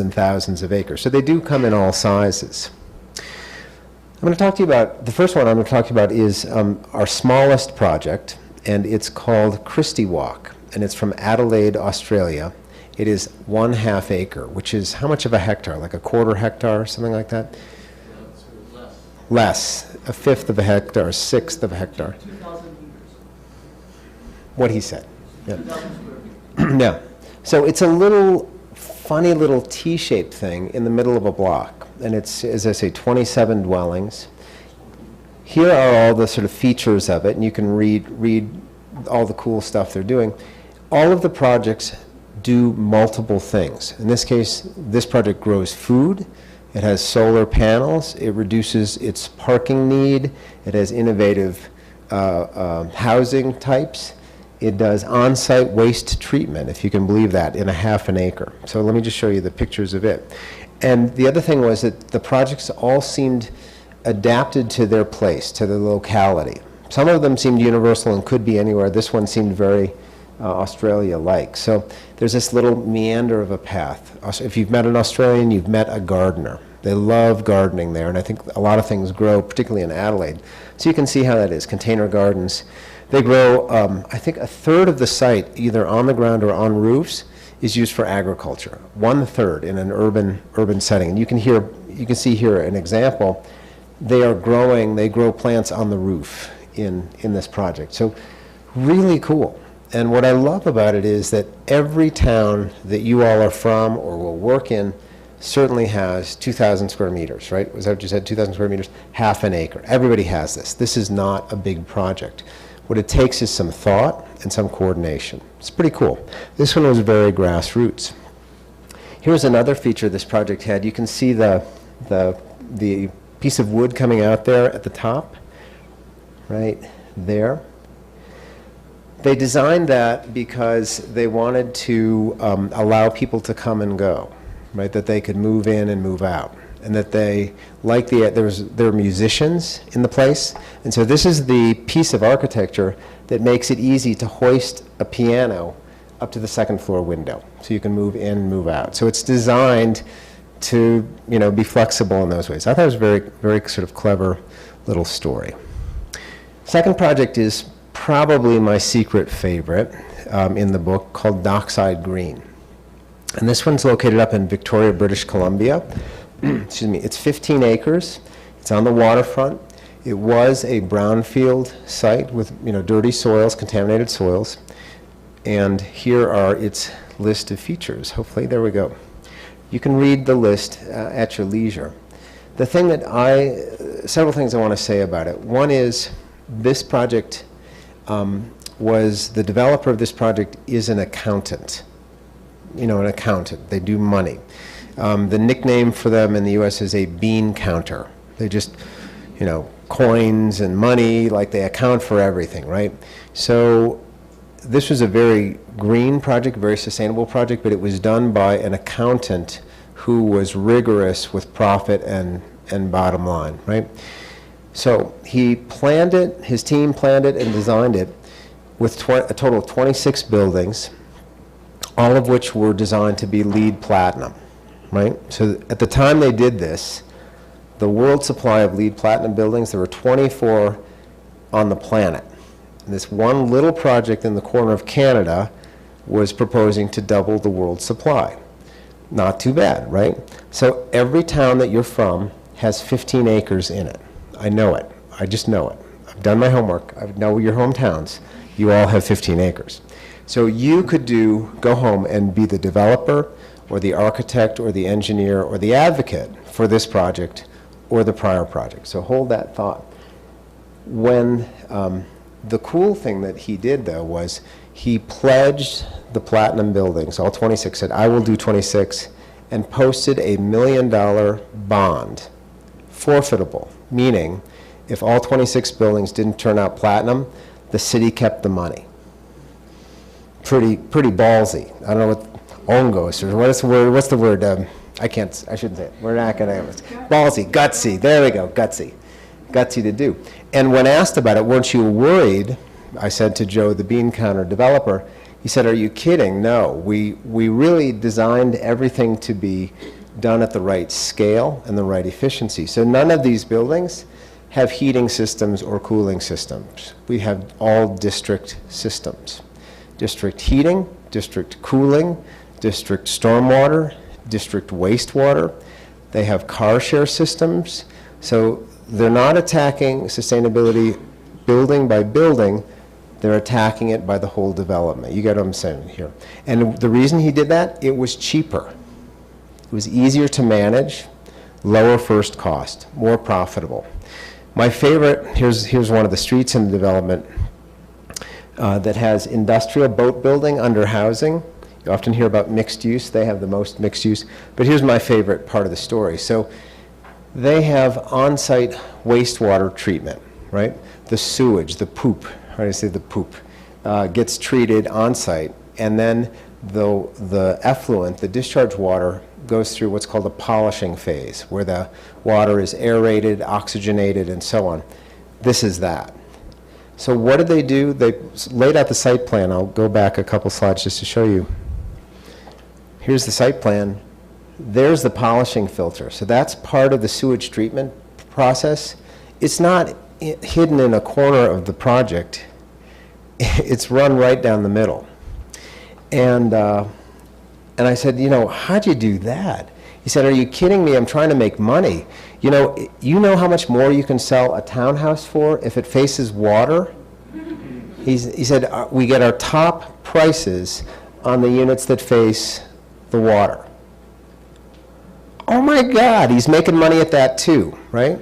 of acres. So they do come in all sizes. I'm going to talk to you about, the first one I'm going to talk to you about is our smallest project, and it's called Christie Walk. and it's from Adelaide, Australia. It is 1/2 acre, which is how much of a hectare? Like a 1/4 hectare, something like that? Less. 1/5 of a hectare, 1/6 of a hectare. 2,000 meters. What he said. Yeah. 2,000 square feet. Yeah. So it's a little funny little T-shaped thing in the middle of a block. And it's, as I say, 27 dwellings. Here are all the sort of features of it, and you can read all the cool stuff they're doing. All of the projects do multiple things. In this case, this project grows food. It has solar panels. It reduces its parking need. It has innovative housing types. It does on-site waste treatment, if you can believe that, in 1/2 an acre. So let me just show you the pictures of it. And the other thing was that the projects all seemed adapted to their place, to the locality. Some of them seemed universal and could be anywhere. This one seemed very Australia-like. So there's this little meander of a path. If you've met an Australian, you've met a gardener. They love gardening there, and I think a lot of things grow, particularly in Adelaide. So you can see how that is, container gardens. They grow, I think 1/3 of the site, either on the ground or on roofs, is used for agriculture. 1/3 in an urban setting. And you can see here an example. They grow plants on the roof in this project. So really cool. And what I love about it is that every town that you all are from or will work in certainly has 2,000 square meters, right? Was that what you said, 2,000 square meters? 1/2 an acre. Everybody has this. This is not a big project. What it takes is some thought and some coordination. It's pretty cool. This one was very grassroots. Here's another feature this project had. You can see the piece of wood coming out there at the top, right there. They designed that because they wanted to allow people to come and go, right? That they could move in and move out, and that they like there were musicians in the place, and so this is the piece of architecture that makes it easy to hoist a piano up to the second floor window, so you can move in and move out. So it's designed to be flexible in those ways. I thought it was a very, very sort of clever little story. Second project is probably my secret favorite in the book, called Dockside Green. And this one's located up in Victoria, British Columbia. Excuse me. It's 15 acres. It's on the waterfront. It was a brownfield site with dirty soils, contaminated soils. And here are its list of features. Hopefully, there we go. You can read the list at your leisure. The thing several things I want to say about it. One is this project the developer of this project is an accountant. An accountant. They do money. The nickname for them in the U.S. is a bean counter. They just, coins and money, like they account for everything, right? So this was a very green project, very sustainable project, but it was done by an accountant who was rigorous with profit and bottom line, right? So he planned it, his team planned it and designed it with a total of 26 buildings, all of which were designed to be LEED Platinum, right? So at the time they did this, the world supply of LEED Platinum buildings, there were 24 on the planet. And this one little project in the corner of Canada was proposing to double the world supply. Not too bad, right? So every town that you're from has 15 acres in it. I know it. I just know it. I've done my homework. I know your hometowns. You all have 15 acres. So you could go home and be the developer or the architect or the engineer or the advocate for this project or the prior project. So hold that thought. When the cool thing that he did, though, was he pledged the platinum buildings, all 26, said, I will do 26, and posted a $1 million bond, forfeitable, meaning if all 26 buildings didn't turn out platinum, the city kept the money. Pretty ballsy. I don't know what ongos, or what's the word? I shouldn't say it. We're not going to. Ballsy, gutsy. There we go, gutsy. Gutsy to do. And when asked about it, weren't you worried? I said to Joe, the bean counter developer, he said, are you kidding? No, we really designed everything to be done at the right scale and the right efficiency. So none of these buildings have heating systems or cooling systems. We have all district systems. district heating, district cooling, district stormwater, district wastewater. They have car share systems. So they're not attacking sustainability building by building. They're attacking it by the whole development. You get what I'm saying here. And the reason he did that, it was cheaper. It was easier to manage, lower first cost, more profitable. My favorite, here's one of the streets in the development that has industrial boat building under housing. You often hear about mixed use. They have the most mixed use. But here's my favorite part of the story. So they have on-site wastewater treatment, right? The sewage, the poop, how do I say the poop, gets treated on-site, and then the effluent, the discharge water, goes through what's called a polishing phase, where the water is aerated, oxygenated, and so on. This is that. So what did they do? They laid out the site plan. I'll go back a couple slides just to show you. Here's the site plan. There's the polishing filter. So that's part of the sewage treatment process. It's not hidden in a corner of the project. It's run right down the middle. And I said, you know, how'd you do that? He said, are you kidding me? I'm trying to make money. You know how much more you can sell a townhouse for if it faces water? He said, we get our top prices on the units that face the water. Oh my God, he's making money at that too, right?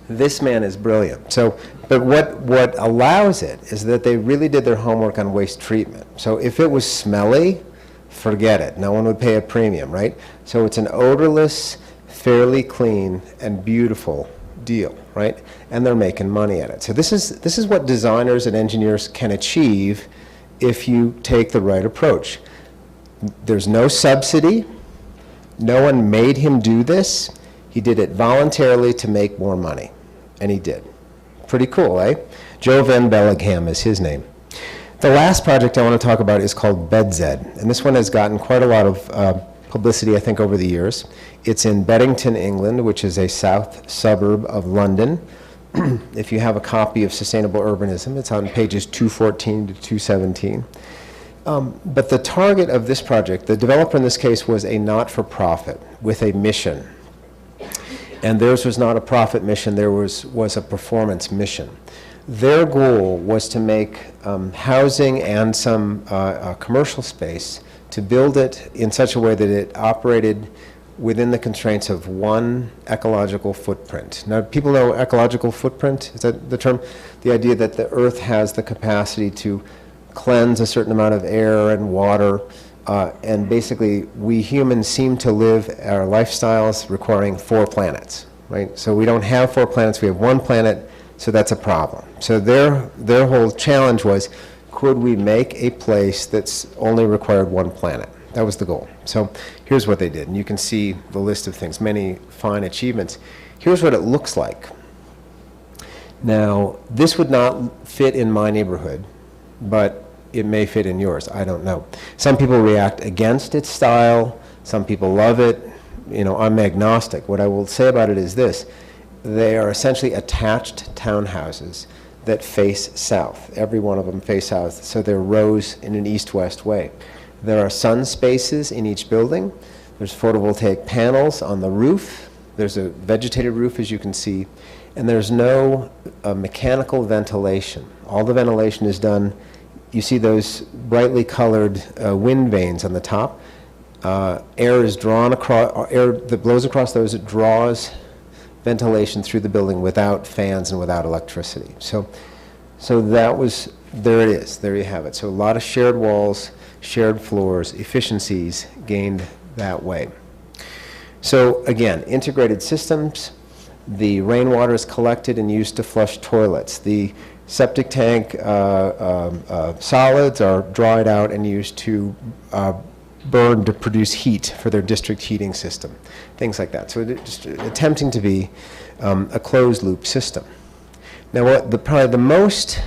This man is brilliant. So, but what allows it is that they really did their homework on waste treatment. So if it was smelly, forget it. No one would pay a premium, right? So it's an odorless, fairly clean, and beautiful deal, right? And they're making money at it. So this is what designers and engineers can achieve if you take the right approach. There's no subsidy. No one made him do this. He did it voluntarily to make more money, and he did. Pretty cool, eh? Joe Van Bellingham is his name. The last project I want to talk about is called Bedzed, and this one has gotten quite a lot of publicity, I think, over the years. It's in Beddington, England, which is a south suburb of London. If you have a copy of Sustainable Urbanism, it's on pages 214 to 217. But the target of this project, the developer in this case was a not-for-profit with a mission. And theirs was not a profit mission, there was a performance mission. Their goal was to make housing and some commercial space, to build it in such a way that it operated within the constraints of one ecological footprint. Now, people know ecological footprint, is that the term? The idea that the earth has the capacity to cleanse a certain amount of air and water, and basically we humans seem to live our lifestyles requiring 4 planets, right? So we don't have 4 planets, we have 1 planet, so that's a problem. So their whole challenge was, could we make a place that's only required 1 planet? That was the goal. So here's what they did, and you can see the list of things, many fine achievements. Here's what it looks like. Now, this would not fit in my neighborhood, but it may fit in yours, I don't know. Some people react against its style, some people love it. You know, I'm agnostic. What I will say about it is this: they are essentially attached townhouses that face south. Every one of them face south, so they're rows in an east-west way. There are sun spaces in each building. There's photovoltaic panels on the roof. There's a vegetated roof, as you can see, and there's no mechanical ventilation. All the ventilation is done. You see those brightly colored wind vanes on the top. Air is drawn across, air that blows across those, it draws ventilation through the building without fans and without electricity. So that was, there it is, there you have it. So a lot of shared walls, shared floors, efficiencies gained that way. So again, integrated systems. The rainwater is collected and used to flush toilets. The septic tank solids are dried out and used to burn to produce heat for their district heating system, things like that. So just attempting to be a closed loop system. Now, probably the most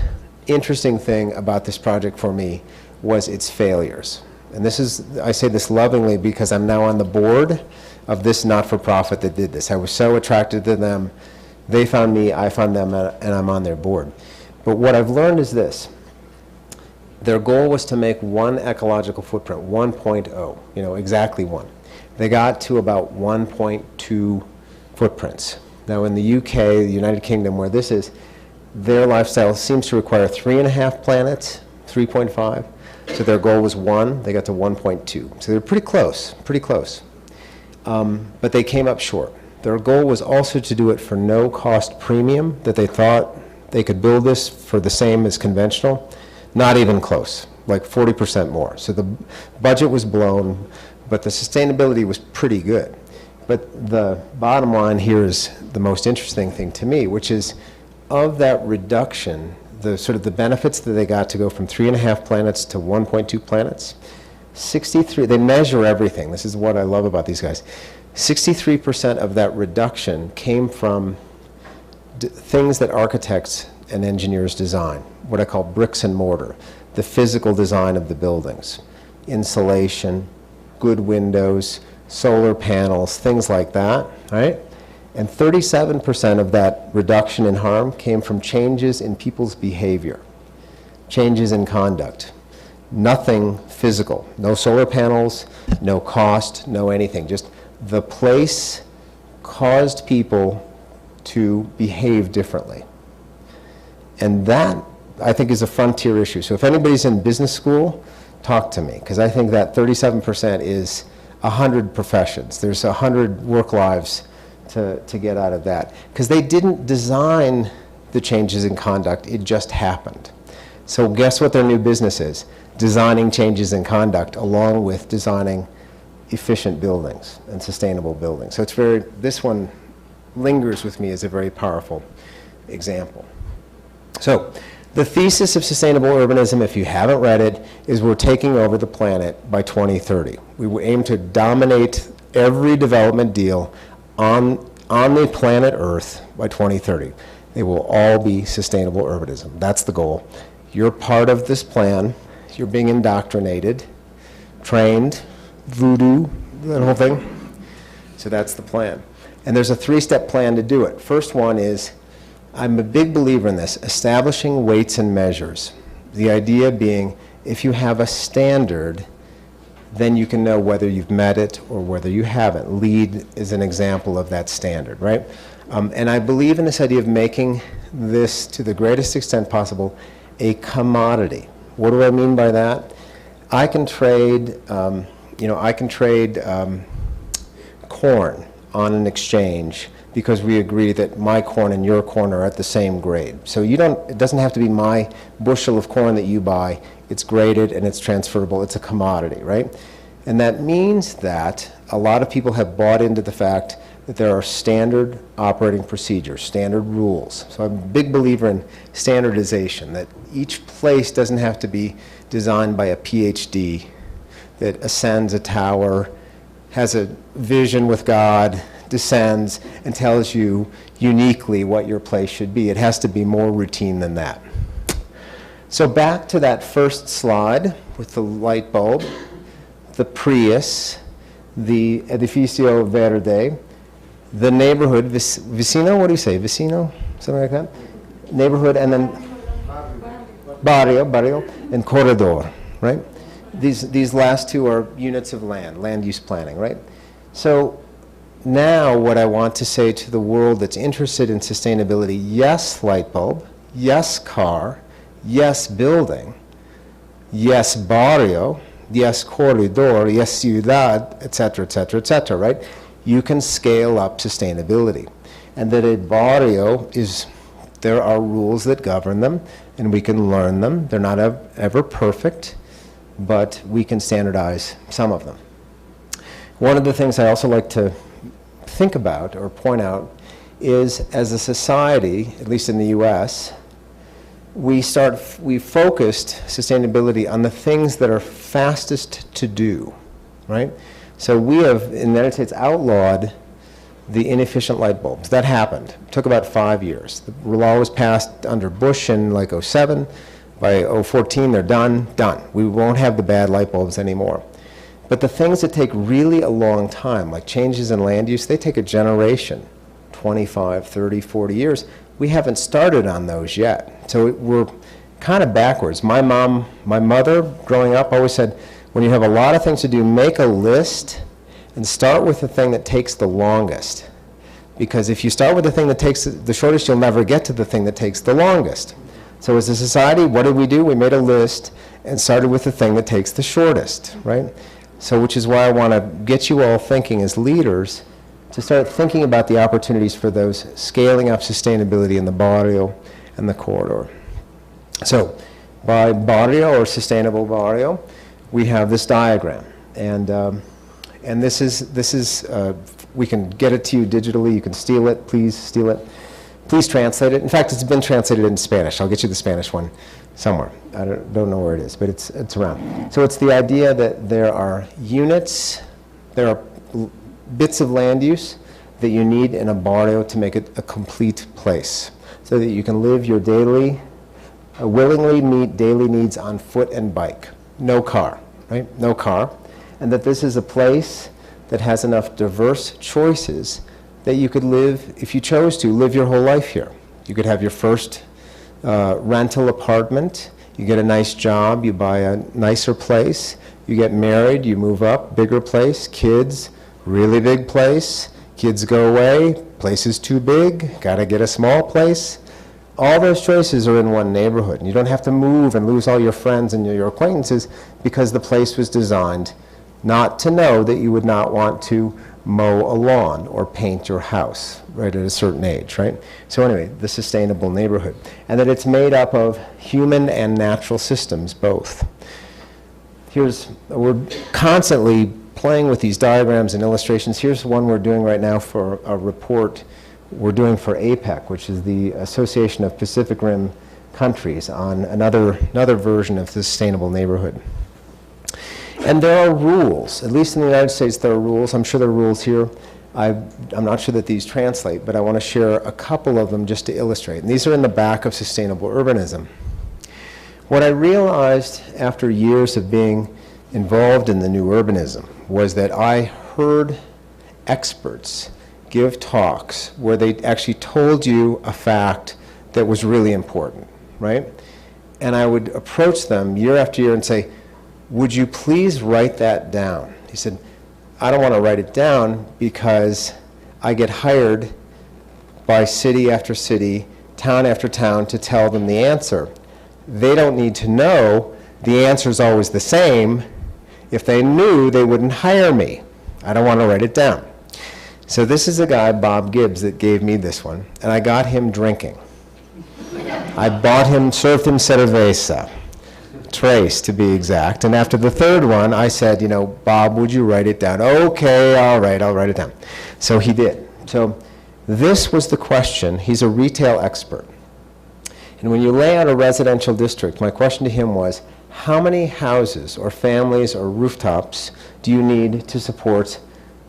interesting thing about this project for me was its failures. And this is, I say this lovingly because I'm now on the board of this not-for-profit that did this. I was so attracted to them. They found me, I found them, and I'm on their board. But what I've learned is this. Their goal was to make one ecological footprint, 1.0, exactly one. They got to about 1.2 footprints. Now in the UK, the United Kingdom, where this is, their lifestyle seems to require 3.5 planets, 3.5. So their goal was 1, they got to 1.2. So they're pretty close, pretty close. But they came up short. Their goal was also to do it for no cost premium, that they thought they could build this for the same as conventional. Not even close, like 40% more. So the budget was blown, but the sustainability was pretty good. But the bottom line here is the most interesting thing to me, which is of that reduction, the sort of the benefits that they got to go from 3.5 planets to 1.2 planets, 63, they measure everything. This is what I love about these guys. 63% of that reduction came from things that architects and engineers design, what I call bricks and mortar, the physical design of the buildings, insulation, good windows, solar panels, things like that, right? And 37% of that reduction in harm came from changes in people's behavior, changes in conduct. Nothing physical, no solar panels, no cost, no anything. Just the place caused people to behave differently. And that, I think, is a frontier issue. So if anybody's in business school, talk to me, because I think that 37% is 100 professions. There's 100 work lives to get out of that. Because they didn't design the changes in conduct, it just happened. So guess what their new business is? Designing changes in conduct along with designing efficient buildings and sustainable buildings. So it's this one lingers with me as a very powerful example. So the thesis of sustainable urbanism, if you haven't read it, is we're taking over the planet by 2030. We aim to dominate every development deal on the planet Earth by 2030. They will all be sustainable urbanism. That's the goal. You're part of this plan. You're being indoctrinated, trained, voodoo, that whole thing. So that's the plan. And there's a 3-step plan to do it. First one is, I'm a big believer in this, establishing weights and measures. The idea being, if you have a standard, then you can know whether you've met it or whether you haven't. LEED is an example of that standard, right? And I believe in this idea of making this, to the greatest extent possible, a commodity. What do I mean by that? I can trade, corn on an exchange because we agree that my corn and your corn are at the same grade. So it doesn't have to be my bushel of corn that you buy. It's graded and it's transferable. It's a commodity, right? And that means that a lot of people have bought into the fact that there are standard operating procedures, standard rules. So I'm a big believer in standardization, that each place doesn't have to be designed by a PhD that ascends a tower, has a vision with God, descends, and tells you uniquely what your place should be. It has to be more routine than that. So back to that first slide with the light bulb, the Prius, the Edificio Verde, the neighborhood, vicino, what do you say, vicino, something like that? Neighborhood, and then barrio, and corredor, right? These last two are units of land use planning, right? So now what I want to say to the world that's interested in sustainability, yes, light bulb, yes, car, yes, building, yes, barrio, yes, corredor, yes, ciudad, et cetera, right? You can scale up sustainability. And that a barrio there are rules that govern them, and we can learn them. They're not ever perfect, but we can standardize some of them. One of the things I also like to think about or point out is, as a society, at least in the US, we focused sustainability on the things that are fastest to do, right? So we have, in the United States, outlawed the inefficient light bulbs. That happened. It took about 5 years. The law was passed under Bush in like 07. By 2014, they're done. We won't have the bad light bulbs anymore. But the things that take really a long time, like changes in land use, they take a generation, 25, 30, 40 years. We haven't started on those yet. So kind of backwards. My mother, growing up, always said, when you have a lot of things to do, make a list and start with the thing that takes the longest. Because if you start with the thing that takes the shortest, you'll never get to the thing that takes the longest. So as a society, what did we do? We made a list and started with the thing that takes the shortest, right? So which is why I want to get you all thinking as leaders to start thinking about the opportunities for those scaling up sustainability in the barrio and the corridor. So by barrio or sustainable barrio, we have this diagram. And this is we can get it to you digitally. You can steal it. Please steal it. Please translate it. In fact, it's been translated into Spanish. I'll get you the Spanish one somewhere. I don't know where it is, but it's around. So it's the idea that there are units, there are bits of land use that you need in a barrio to make it a complete place, so that you can live your daily, willingly meet daily needs on foot and bike. No car, right? No car. And that this is a place that has enough diverse choices that you could live, if you chose to, live your whole life here. You could have your first rental apartment, you get a nice job, you buy a nicer place, you get married, you move up, bigger place, kids, really big place, kids go away, place is too big, gotta get a small place. All those choices are in one neighborhood. And you don't have to move and lose all your friends and your acquaintances because the place was designed not to know that you would not want to mow a lawn or paint your house right at a certain age, right? So anyway, the sustainable neighborhood. And that it's made up of human and natural systems, both. We're constantly playing with these diagrams and illustrations. Here's one we're doing right now for a report we're doing for APEC, which is the Association of Pacific Rim Countries, on another version of the sustainable neighborhood. And there are rules, at least in the United States there are rules. I'm sure there are rules here. I'm not sure that these translate, but I want to share a couple of them just to illustrate. And these are in the back of Sustainable Urbanism. What I realized after years of being involved in the new urbanism was that I heard experts give talks where they actually told you a fact that was really important, right? And I would approach them year after year and say, would you please write that down? He said, I don't want to write it down because I get hired by city after city, town after town to tell them the answer. They don't need to know the answer is always the same. If they knew, they wouldn't hire me. I don't want to write it down. So this is a guy, Bob Gibbs, that gave me this one, and I got him drinking. I served him cerveza, Trace to be exact, and after the third one, I said, Bob, would you write it down? Okay, all right, I'll write it down. So he did. So this was the question. He's a retail expert. And when you lay out a residential district, my question to him was, how many houses or families or rooftops do you need to support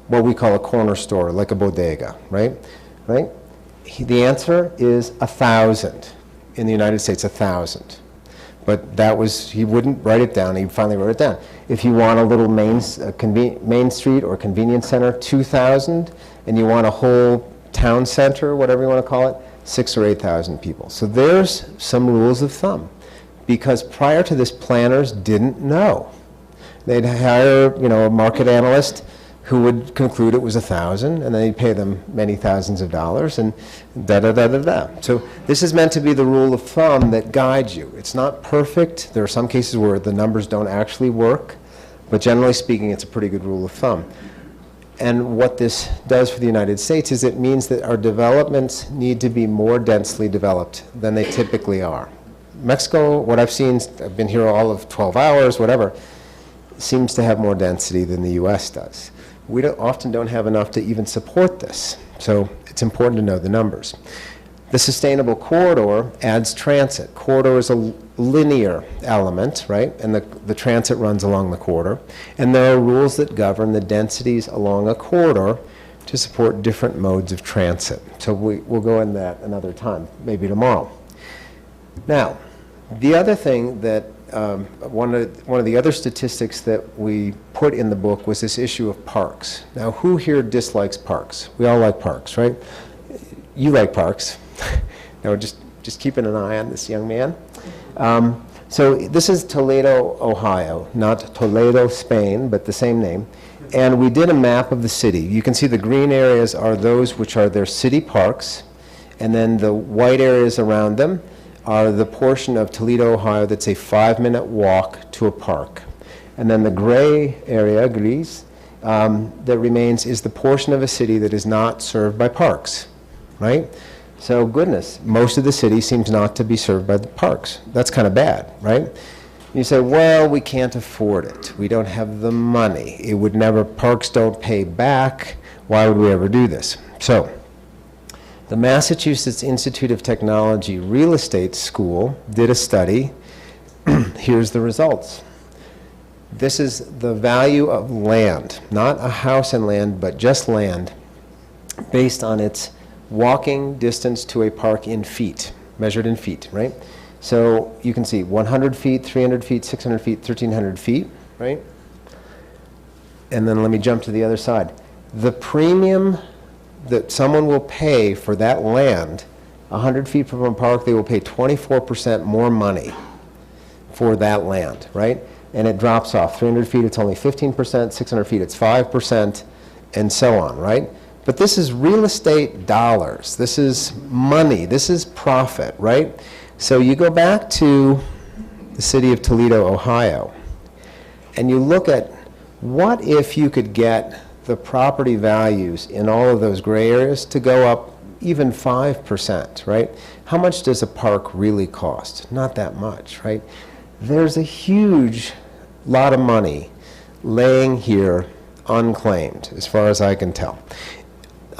what we call a corner store, like a bodega, right? The answer is 1,000. In the United States, 1,000. But he wouldn't write it down. He finally wrote it down. If you want a little main street or convenience center, 2,000. And you want a whole town center, whatever you want to call it, 6,000 or 8,000 people. So there's some rules of thumb. Because prior to this, planners didn't know. They'd hire, a market analyst who would conclude it was 1,000, and then he'd pay them many thousands of dollars, and da-da-da-da-da. So this is meant to be the rule of thumb that guides you. It's not perfect. There are some cases where the numbers don't actually work, but generally speaking, it's a pretty good rule of thumb. And what this does for the United States is it means that our developments need to be more densely developed than they typically are. Mexico, what I've seen, I've been here all of 12 hours, whatever, seems to have more density than the US does. We often don't have enough to even support this, so it's important to know the numbers. The sustainable corridor adds transit. Corridor is a linear element, right? And the transit runs along the corridor. And there are rules that govern the densities along a corridor to support different modes of transit. So we'll go into that another time, maybe tomorrow. Now, the other thing that one of the other statistics that we put in the book was this issue of parks. Now, who here dislikes parks? We all like parks, right? You like parks. Now, just keeping an eye on this young man. So this is Toledo, Ohio, not Toledo, Spain, but the same name. And we did a map of the city. You can see the green areas are those which are their city parks, and then the white areas around them are the portion of Toledo, Ohio that's a 5-minute walk to a park. And then the gray area, gris, that remains is the portion of a city that is not served by parks, right? So goodness, most of the city seems not to be served by the parks. That's kind of bad, right? You say, well, we can't afford it. We don't have the money. It would never, parks don't pay back. Why would we ever do this? So, the Massachusetts Institute of Technology Real Estate School did a study. Here's the results. This is the value of land, not a house and land, but just land, based on its walking distance to a park in feet, measured in feet, right? So you can see 100 feet, 300 feet, 600 feet, 1,300 feet, right? And then let me jump to the other side. The premium that someone will pay for that land, 100 feet from a park, they will pay 24% more money for that land, right? And it drops off. 300 feet, it's only 15%, 600 feet, it's 5%, and so on, right? But this is real estate dollars. This is money. This is profit, right? So you go back to the city of Toledo, Ohio, and you look at what if you could get the property values in all of those gray areas to go up even 5%, right? How much does a park really cost? Not that much, right? There's a huge lot of money laying here unclaimed, as far as I can tell.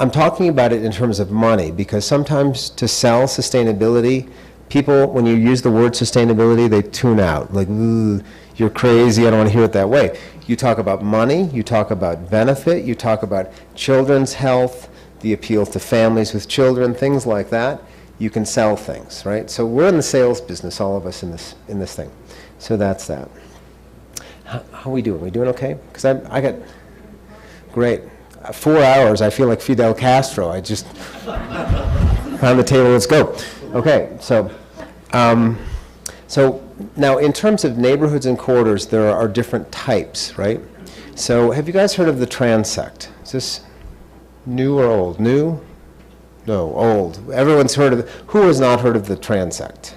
I'm talking about it in terms of money because sometimes to sell sustainability, people, when you use the word sustainability, they tune out. Like, ooh, you're crazy, I don't want to hear it that way. You talk about money, you talk about benefit, you talk about children's health, the appeal to families with children, things like that. You can sell things, right? So we're in the sales business, all of us in this thing. So that's that. How are we doing? We doing okay? Because I got, great. 4 hours, I feel like Fidel Castro. I just, around the table, let's go. Okay, so now in terms of neighborhoods and corridors, there are different types, right? So have you guys heard of the transect? Is this new or old? New? No, old. Everyone's heard of it. Who has not heard of the transect?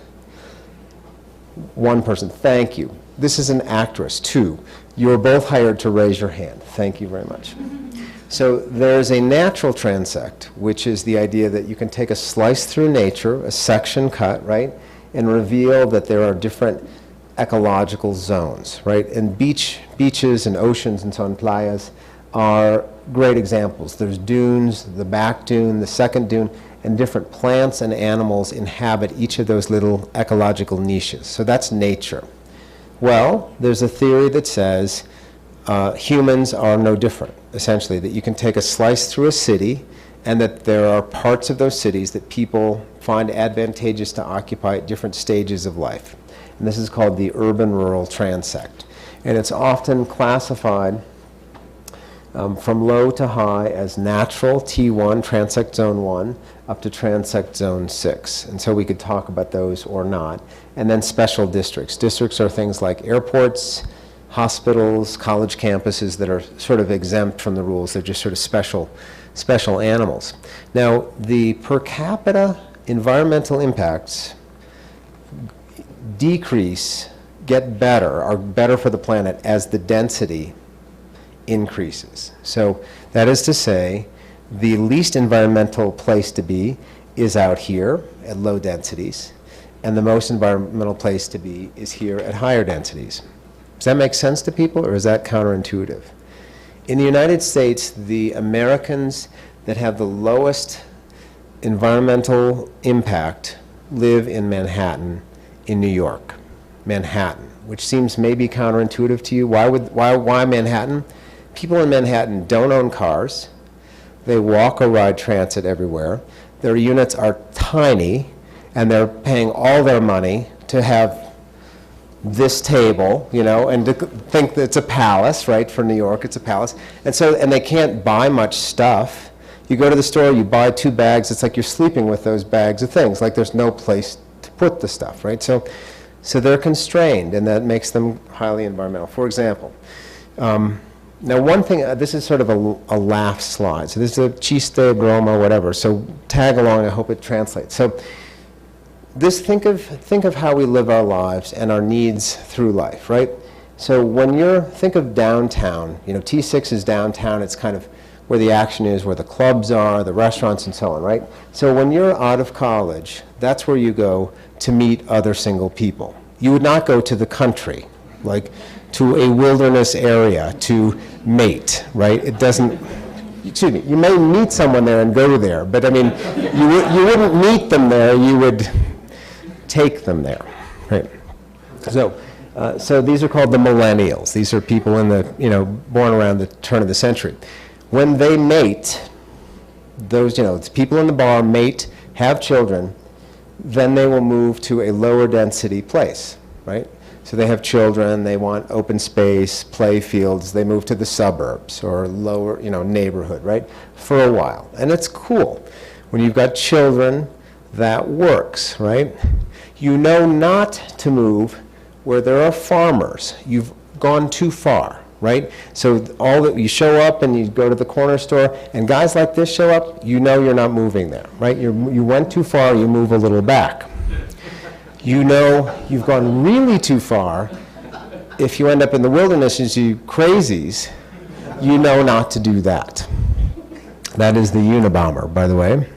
One person. Thank you. This is an actress. 2. You are both hired to raise your hand. Thank you very much. So there's a natural transect, which is the idea that you can take a slice through nature, a section cut, right, and reveal that there are different ecological zones, right? And beaches and oceans and so on, playas, are great examples. There's dunes, the back dune, the second dune, and different plants and animals inhabit each of those little ecological niches. So that's nature. Well, there's a theory that says humans are no different, essentially, that you can take a slice through a city and that there are parts of those cities that people find advantageous to occupy at different stages of life. And this is called the urban-rural transect. And it's often classified from low to high as natural, T1, transect zone 1, up to transect zone 6. And so we could talk about those or not. And then special districts. Districts are things like airports, hospitals, college campuses that are sort of exempt from the rules. They're just sort of special animals. Now, the per capita environmental impacts decrease, get better, are better for the planet as the density increases. So that is to say, the least environmental place to be is out here at low densities, and the most environmental place to be is here at higher densities. Does that make sense to people, or is that counterintuitive? In the United States, the Americans that have the lowest environmental impact live in Manhattan, in New York. Manhattan, which seems maybe counterintuitive to you. Why Manhattan? People in Manhattan don't own cars. They walk or ride transit everywhere. Their units are tiny, and they're paying all their money to have this table, you know, and to think that it's a palace, right? For New York, it's a palace. And they can't buy much stuff. You go to the store, you buy 2 bags, it's like you're sleeping with those bags of things, like there's no place to put the stuff, right? So So they're constrained, and that makes them highly environmental. For example, now one thing, this is sort of a laugh slide. So this is a chiste, broma, whatever. So tag along, I hope it translates. So this, think of how we live our lives and our needs through life, right? So when think of downtown, you know, T6 is downtown, it's kind of where the action is, where the clubs are, the restaurants and so on, right? So when you're out of college, that's where you go to meet other single people. You would not go to the country, like to a wilderness area to mate, right? It doesn't, excuse me, you may meet someone there and go there, but I mean, you wouldn't meet them there, you would take them there, right? So these are called the millennials. These are people born around the turn of the century. When they mate, those, it's people in the bar mate, have children, then they will move to a lower density place, right? So they have children, they want open space, play fields, they move to the suburbs or lower, neighborhood, right? For a while. And it's cool. When you've got children, that works, right? You know not to move where there are farmers. You've gone too far, right? So you show up and you go to the corner store, and guys like this show up, you know you're not moving there, right? You went too far, you move a little back. You know you've gone really too far. If you end up in the wilderness as you crazies, you know not to do that. That is the Unabomber, by the way.